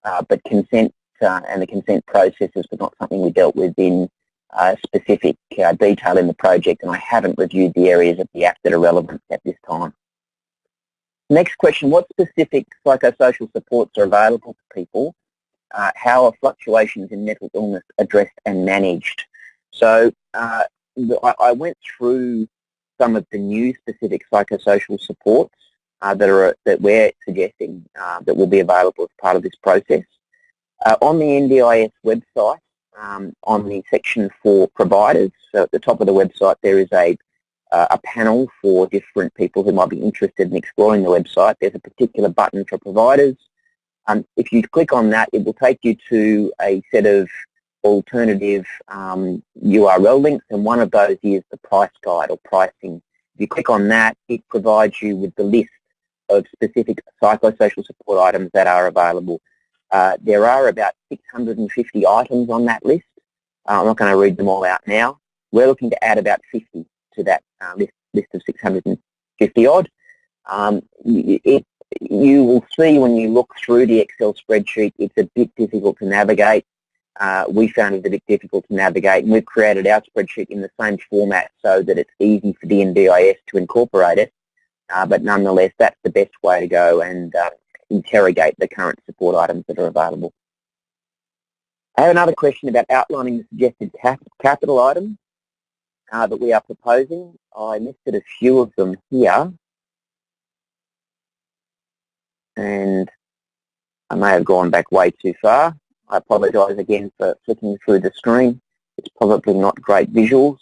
but consent and the consent processes was not something we dealt with in specific detail in the project, and I haven't reviewed the areas of the app that are relevant at this time. Next question, what specific psychosocial supports are available to people? How are fluctuations in mental illness addressed and managed? So I went through some of the new specific psychosocial supports that we're suggesting that will be available as part of this process. On the NDIS website, on the section for providers, so at the top of the website there is a panel for different people who might be interested in exploring the website. There's a particular button for providers. If you click on that, it will take you to a set of alternative URL links, and one of those is the price guide or pricing. If you click on that, it provides you with the list of specific psychosocial support items that are available. There are about 650 items on that list. I'm not going to read them all out now. We're looking to add about 50 to that list of 650 odd. You will see when you look through the Excel spreadsheet, it's a bit difficult to navigate. We found it a bit difficult to navigate, and we've created our spreadsheet in the same format so that it's easy for the NDIS to incorporate it. But nonetheless, that's the best way to go and interrogate the current support items that are available. I have another question about outlining the suggested capital items that we are proposing. I listed a few of them here, and I may have gone back way too far. I apologise again for flicking through the screen. It's probably not great visuals.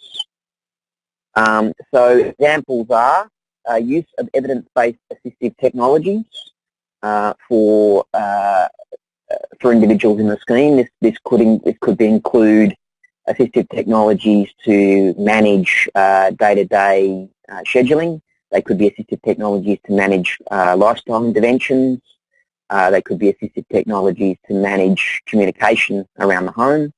So examples are use of evidence-based assistive technologies for individuals in the scheme. This could include assistive technologies to manage day-to-day scheduling. They could be assistive technologies to manage lifestyle interventions. They could be assistive technologies to manage communication around the home.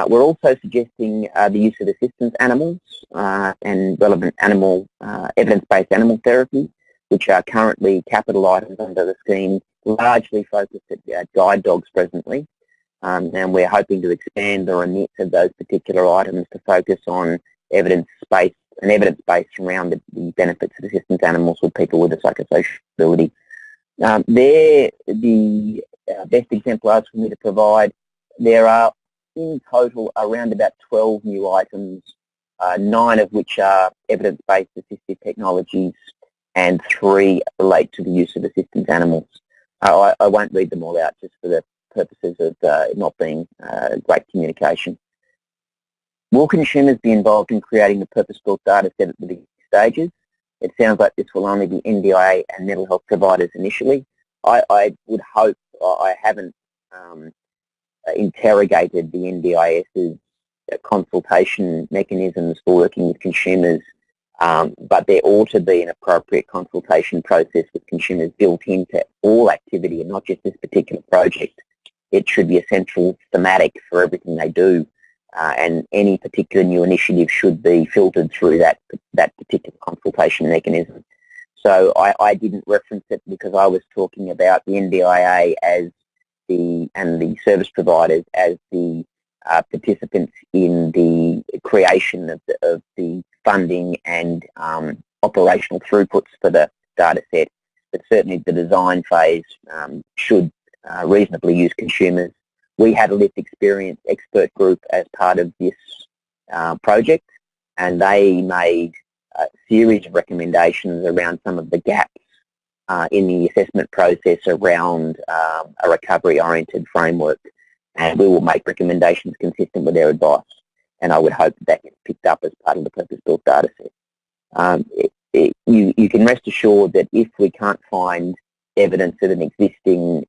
We're also suggesting the use of assistance animals and relevant evidence-based animal therapy, which are currently capital items under the scheme, largely focused at guide dogs presently. And we're hoping to expand the remit of those particular items to focus on evidence-based around the benefits of assistance animals with people with a psychosocial ability. They're the best exemplars for me to provide. There are in total around about 12 new items, 9 of which are evidence-based assistive technologies and 3 relate to the use of assistance animals. I won't read them all out just for the purposes of it not being great communication. Will consumers be involved in creating the purpose-built data set at the beginning stages? It sounds like this will only be NDIA and mental health providers initially. I would hope, I haven't interrogated the NDIS's consultation mechanisms for working with consumers, but there ought to be an appropriate consultation process with consumers built into all activity and not just this particular project. It should be a central thematic for everything they do, and any particular new initiative should be filtered through that particular consultation mechanism. So I didn't reference it because I was talking about the NDIA and the service providers as the participants in the creation of the funding and operational throughputs for the data set. But certainly the design phase should reasonably use consumers. We had a lived experience expert group as part of this project, and they made a series of recommendations around some of the gaps in the assessment process around a recovery-oriented framework, and we will make recommendations consistent with their advice, and I would hope that gets picked up as part of the purpose-built data set. You can rest assured that if we can't find evidence of an existing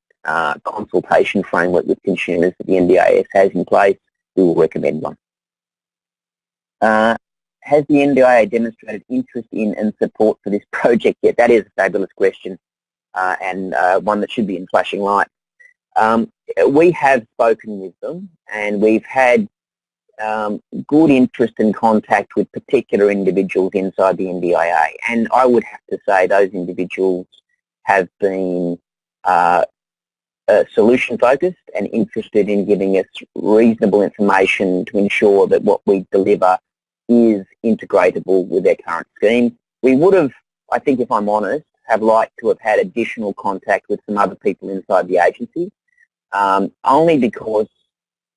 consultation framework with consumers that the NDIS has in place, we will recommend one. Has the NDIA demonstrated interest in and support for this project yet? That is a fabulous question, and one that should be in flashing lights. We have spoken with them, and we've had good interest and contact with particular individuals inside the NDIA, and I would have to say those individuals have been solution focused and interested in giving us reasonable information to ensure that what we deliver is integratable with their current scheme. We would have, I think if I'm honest, have liked to have had additional contact with some other people inside the agency, only because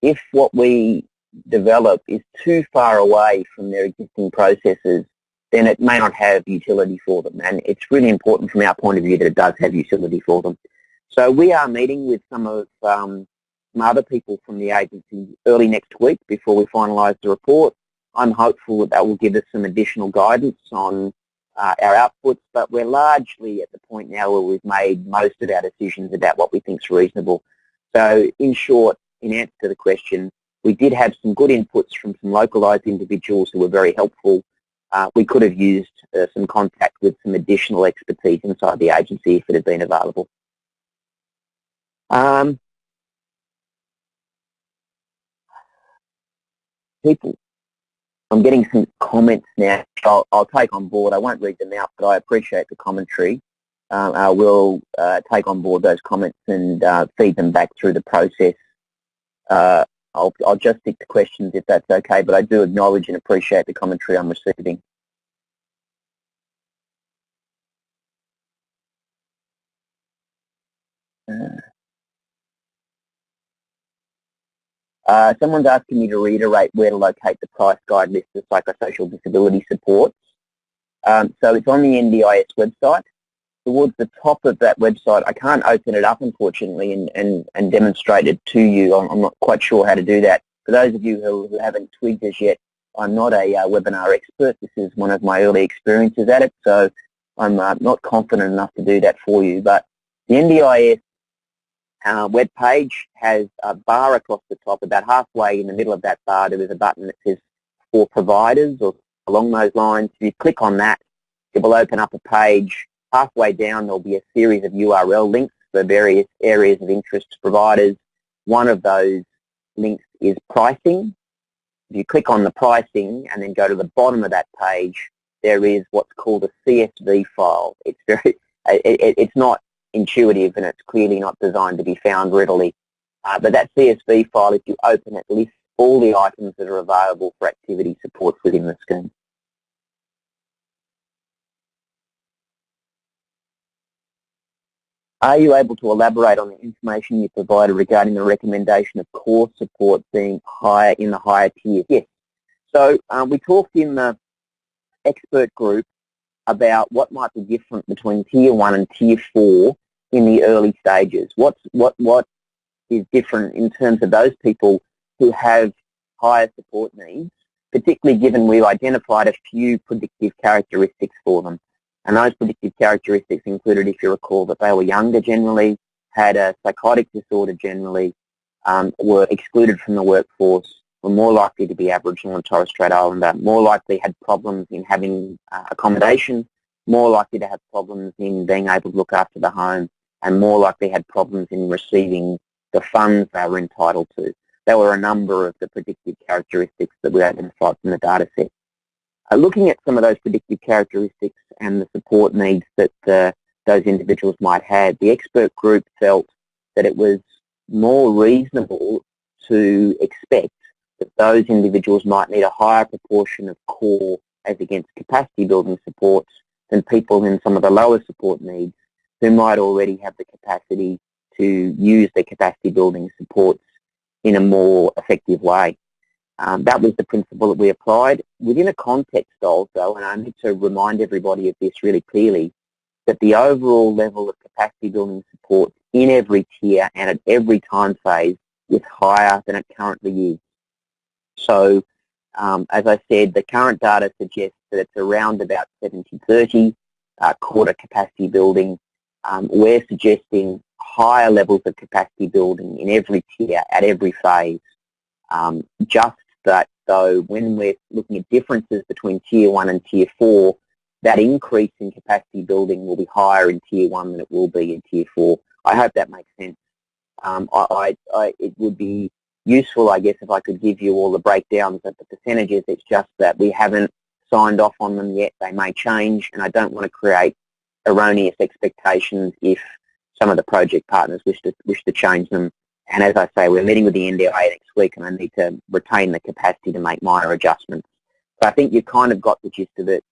if what we develop is too far away from their existing processes, then it may not have utility for them. And it's really important from our point of view that it does have utility for them. So we are meeting with some other people from the agency early next week before we finalise the report. I'm hopeful that will give us some additional guidance on our outputs, but we're largely at the point now where we've made most of our decisions about what we think is reasonable. So in short, in answer to the question, we did have some good inputs from some localised individuals who were very helpful. We could have used some contact with some additional expertise inside the agency if it had been available. People, I'm getting some comments now. I'll take on board. I won't read them out, but I appreciate the commentary. I will take on board those comments and feed them back through the process. I'll just stick to questions if that's okay, but I do acknowledge and appreciate the commentary I'm receiving. Someone's asking me to reiterate where to locate the price guide list of psychosocial disability supports. So it's on the NDIS website. Towards the top of that website, I can't open it up unfortunately and demonstrate it to you. I'm not quite sure how to do that. For those of you who haven't twigged as yet, I'm not a webinar expert. This is one of my early experiences at it, so I'm not confident enough to do that for you. But the NDIS web page has a bar across the top. About halfway in the middle of that bar, there is a button that says for providers or along those lines. If you click on that, it will open up a page. Halfway down, there'll be a series of URL links for various areas of interest to providers. One of those links is pricing. If you click on the pricing and then go to the bottom of that page, there is what's called a CSV file. It's not intuitive and it's clearly not designed to be found readily. But that CSV file, if you open it, lists all the items that are available for activity supports within the scheme. Are you able to elaborate on the information you provided regarding the recommendation of core support being higher in the higher tiers? Yes. So we talked in the expert group about what might be different between Tier 1 and Tier 4 in the early stages. What is different in terms of those people who have higher support needs, particularly given we've identified a few predictive characteristics for them. And those predictive characteristics included, if you recall, that they were younger generally, had a psychotic disorder generally, were excluded from the workforce, were more likely to be Aboriginal and Torres Strait Islander, more likely had problems in having accommodation, more likely to have problems in being able to look after the home, and more likely had problems in receiving the funds they were entitled to. There were a number of the predictive characteristics that we identified from the data set. Looking at some of those predictive characteristics and the support needs that those individuals might have, the expert group felt that it was more reasonable to expect that those individuals might need a higher proportion of core as against capacity building supports than people in some of the lower support needs who might already have the capacity to use the capacity building supports in a more effective way. That was the principle that we applied within a context also, and I need to remind everybody of this really clearly, that the overall level of capacity building support in every tier and at every time phase is higher than it currently is. So, as I said, the current data suggests that it's around about 70-30 quarter capacity building. We're suggesting higher levels of capacity building in every tier at every phase. Just that though, when we're looking at differences between Tier 1 and Tier 4, that increase in capacity building will be higher in Tier 1 than it will be in Tier 4. I hope that makes sense. It would be useful, I guess, if I could give you all the breakdowns of the percentages. It's just that we haven't signed off on them yet. They may change, and I don't want to create erroneous expectations if some of the project partners wish to change them. And as I say, we're meeting with the NDIA next week, and I need to retain the capacity to make minor adjustments. So I think you've kind of got the gist of it.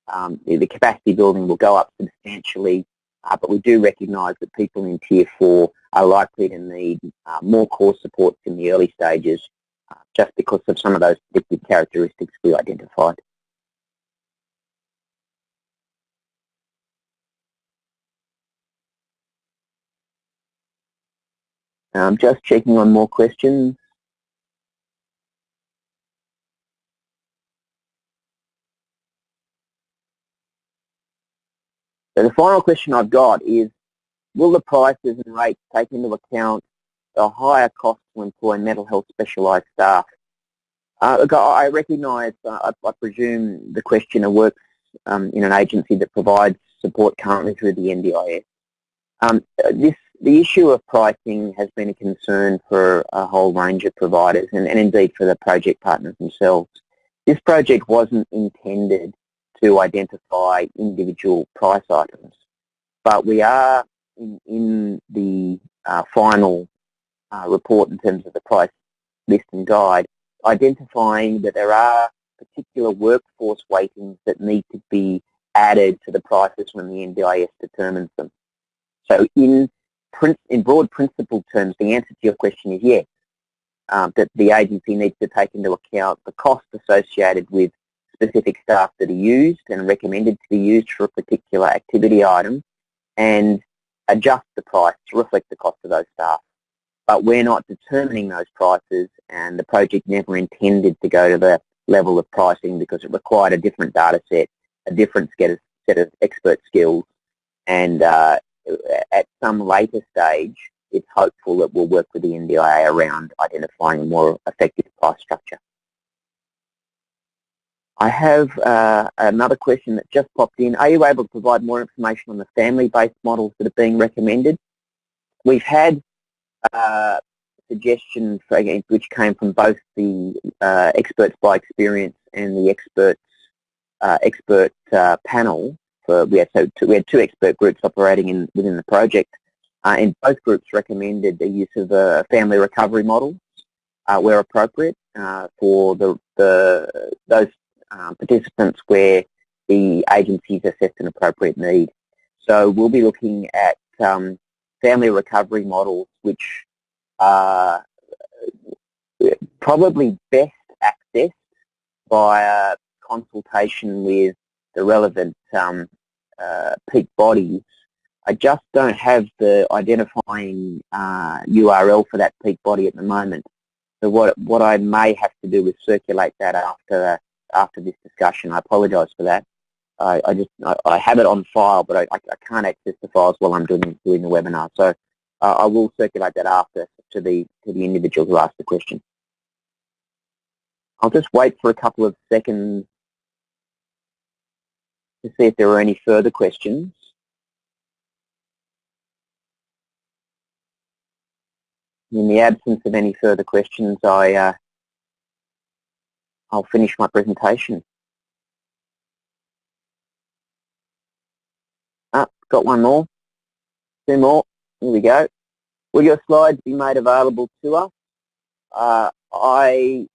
The capacity building will go up substantially, but we do recognise that people in Tier 4 are likely to need more core supports in the early stages, just because of some of those predictive characteristics we identified. I'm just checking on more questions. So the final question I've got is, will the prices and rates take into account the higher cost to employ mental health specialised staff? Look, I recognise, I presume the questioner works in an agency that provides support currently through the NDIA. The issue of pricing has been a concern for a whole range of providers, and indeed for the project partners themselves. This project wasn't intended to identify individual price items, but we are in the final report in terms of the price list and guide, identifying that there are particular workforce weightings that need to be added to the prices when the NDIS determines them. So in broad principle terms, the answer to your question is yes, that the agency needs to take into account the cost associated with specific staff that are used and recommended to be used for a particular activity item, and adjust the price to reflect the cost of those staff. But we're not determining those prices, and the project never intended to go to the level of pricing because it required a different data set, a different set of expert skills, and at some later stage, it's hopeful that we'll work with the NDIA around identifying a more effective price structure. I have another question that just popped in. Are you able to provide more information on the family-based models that are being recommended? We've had suggestions which came from both the experts by experience and the expert panel. We had two expert groups operating within the project, and both groups recommended the use of a family recovery model where appropriate for those participants where the agencies assessed an appropriate need. So we'll be looking at family recovery models which are probably best accessed via consultation with the relevant peak bodies. I just don't have the identifying URL for that peak body at the moment. So what I may have to do is circulate that after this discussion. I apologise for that. I have it on file, but I can't access the files while I'm doing the webinar. So I will circulate that after to the individual who asked the question. I'll just wait for a couple of seconds to see if there are any further questions. In the absence of any further questions, I'll finish my presentation. Got one more, two more, here we go. Will your slides be made available to us? I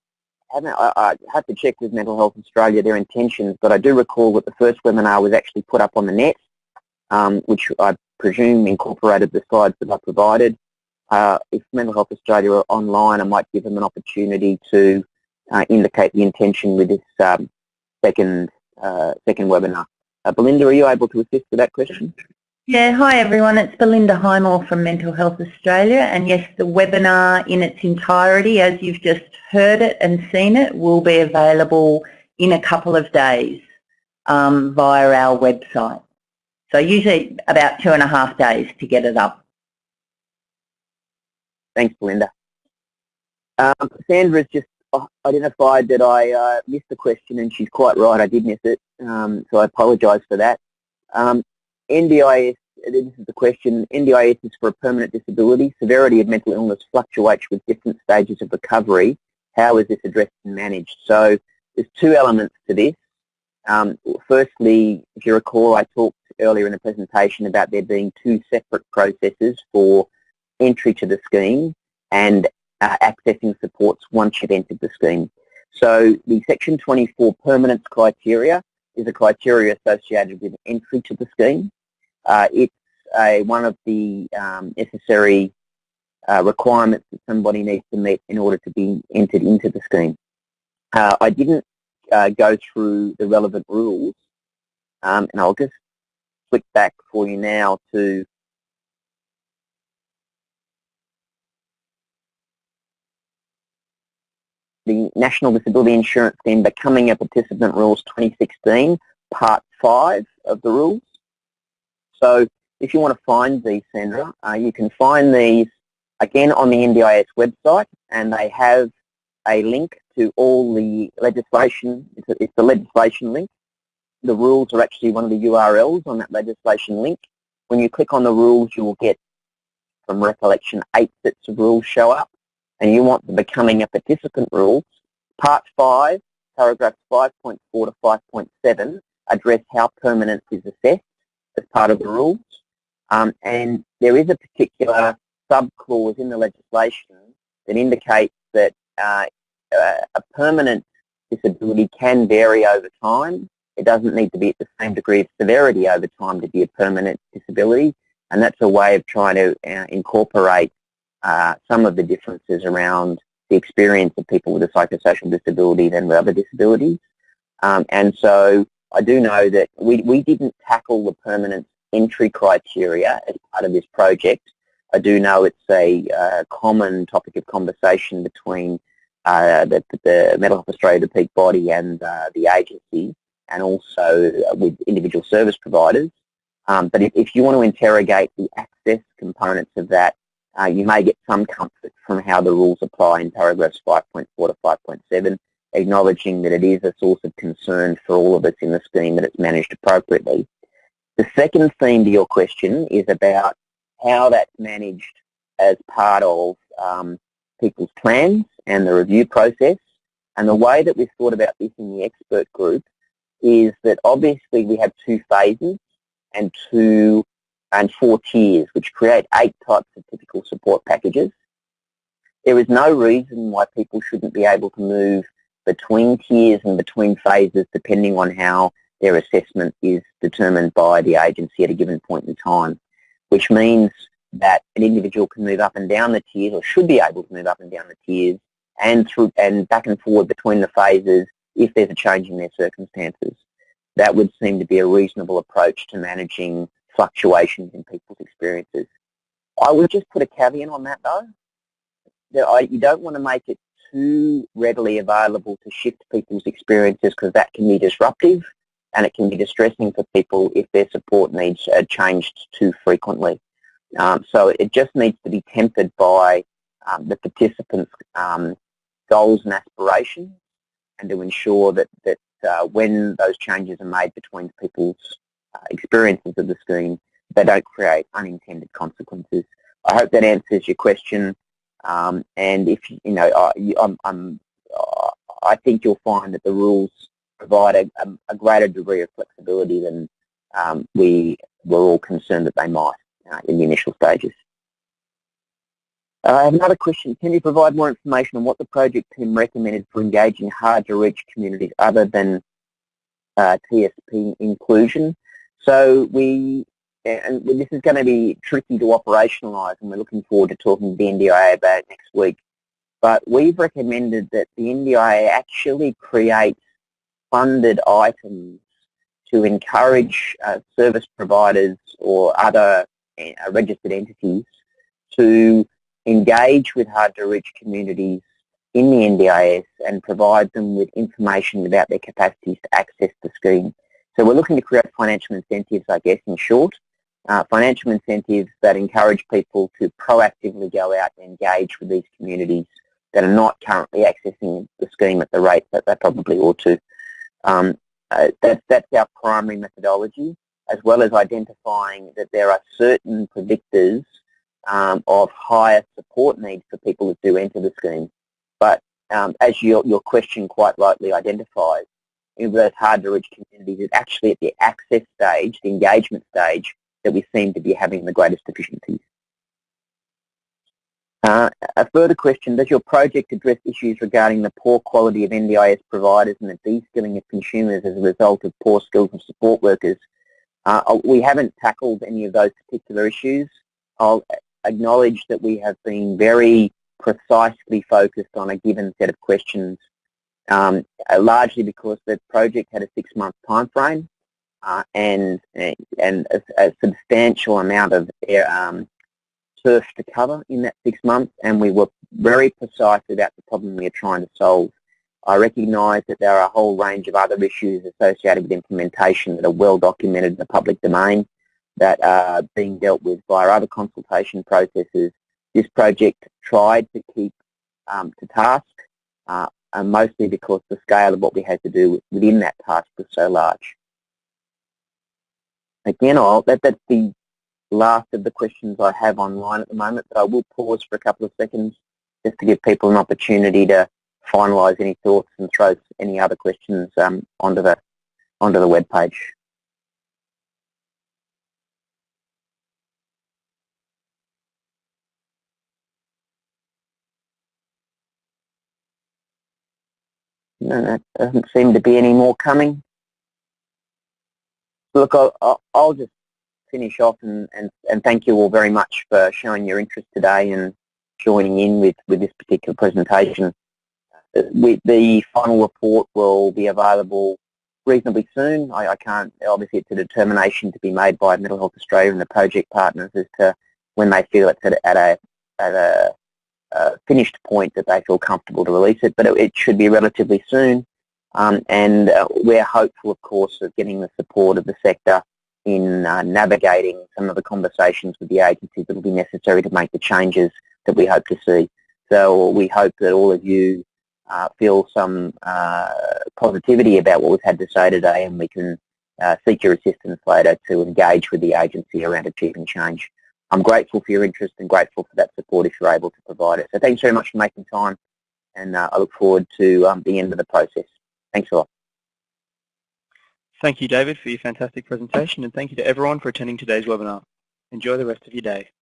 have to check with Mental Health Australia their intentions, but I do recall that the first webinar was actually put up on the net, which I presume incorporated the slides that I provided. If Mental Health Australia are online, I might give them an opportunity to indicate the intention with this second webinar. Belinda, are you able to assist with that question? Yeah, hi everyone, it's Belinda Highmore from Mental Health Australia, and yes, the webinar in its entirety, as you've just heard it and seen it, will be available in a couple of days via our website. So usually about 2.5 days to get it up. Thanks, Belinda. Sandra's just identified that I missed the question, and she's quite right, I did miss it, so I apologise for that. NDIS, this is the question, NDIS is for a permanent disability. Severity of mental illness fluctuates with different stages of recovery. How is this addressed and managed? So there's two elements to this. Firstly, if you recall, I talked earlier in the presentation about there being two separate processes for entry to the scheme and accessing supports once you've entered the scheme. So the Section 24 permanence criteria is a criteria associated with entry to the scheme. It's one of the necessary requirements that somebody needs to meet in order to be entered into the scheme. I didn't go through the relevant rules, and I'll just flick back for you now to the National Disability Insurance Scheme Becoming a Participant Rules 2016, Part 5 of the rules. So if you want to find these, Sandra, you can find these again on the NDIS website, and they have a link to all the legislation. It's the legislation link. The rules are actually one of the URLs on that legislation link. When you click on the rules, you will get, from recollection, 8 sets of rules show up, and you want the Becoming a Participant rules. Part 5, paragraphs 5.4 to 5.7 address how permanence is assessed as part of the rules. And there is a particular sub-clause in the legislation that indicates that a permanent disability can vary over time. It doesn't need to be at the same degree of severity over time to be a permanent disability, and that's a way of trying to incorporate some of the differences around the experience of people with a psychosocial disability than with other disabilities. And so I do know that we didn't tackle the permanent entry criteria as part of this project. I do know it's a common topic of conversation between the Mental Health Australia, the peak body, and the agency, and also with individual service providers. But if you want to interrogate the access components of that, you may get some comfort from how the rules apply in paragraphs 5.4 to 5.7, acknowledging that it is a source of concern for all of us in the scheme that it's managed appropriately. The second theme to your question is about how that's managed as part of people's plans and the review process. And the way that we've thought about this in the expert group is that obviously we have 2 phases and 4 tiers, which create 8 types of typical support packages. There is no reason why people shouldn't be able to move between tiers and between phases depending on how their assessment is determined by the agency at a given point in time, which means that an individual can move up and down the tiers, or should be able to move up and down the tiers, and back and forward between the phases if there's a change in their circumstances. That would seem to be a reasonable approach to managing fluctuations in people's experiences. I would just put a caveat on that though. That you don't want to make it too readily available to shift people's experiences, because that can be disruptive and it can be distressing for people if their support needs are changed too frequently. So it just needs to be tempered by the participants' goals and aspirations, and to ensure that when those changes are made between people's experiences of the scheme, they don't create unintended consequences. I hope that answers your question. And if you know, I think you'll find that the rules provide a greater degree of flexibility than we were all concerned that they might in the initial stages. I have another question. Can you provide more information on what the project team recommended for engaging hard-to-reach communities other than TSP inclusion? So and this is going to be tricky to operationalise, and we're looking forward to talking to the NDIA about it next week. But we've recommended that the NDIA actually create funded items to encourage service providers or other registered entities to engage with hard-to-reach communities in the NDIS and provide them with information about their capacities to access the scheme. So we're looking to create financial incentives, I guess, in short, financial incentives that encourage people to proactively go out and engage with these communities that are not currently accessing the scheme at the rate that they probably ought to. That's our primary methodology, as well as identifying that there are certain predictors of higher support needs for people that do enter the scheme. But as your question quite rightly identifies, in those hard-to-reach communities, it's actually at the access stage, the engagement stage, that we seem to be having the greatest deficiencies. A further question, does your project address issues regarding the poor quality of NDIS providers and the de-skilling of consumers as a result of poor skills of support workers? We haven't tackled any of those particular issues. I'll acknowledge that we have been very precisely focused on a given set of questions, largely because the project had a 6-month time frame and a substantial amount of turf to cover in that 6 months, and we were very precise about the problem we are trying to solve. I recognise that there are a whole range of other issues associated with implementation that are well documented in the public domain that are being dealt with via other consultation processes. This project tried to keep to task, and mostly because the scale of what we had to do within that task was so large. Again, that's the last of the questions I have online at the moment, but I will pause for a couple of seconds just to give people an opportunity to finalise any thoughts and throw any other questions onto the web page. No, there doesn't seem to be any more coming. Look, I'll just finish off and thank you all very much for showing your interest today and joining in with this particular presentation. The final report will be available reasonably soon. I can't, obviously it's a determination to be made by Mental Health Australia and the project partners as to when they feel it's at a finished point that they feel comfortable to release it, but it should be relatively soon. And we're hopeful, of course, of getting the support of the sector in navigating some of the conversations with the agencies that will be necessary to make the changes that we hope to see. So we hope that all of you feel some positivity about what we've had to say today, and we can seek your assistance later to engage with the agency around achieving change. I'm grateful for your interest and grateful for that support if you're able to provide it. So thanks very much for making time, and I look forward to the end of the process. Thanks a lot. Thank you, David, for your fantastic presentation, and thank you to everyone for attending today's webinar. Enjoy the rest of your day.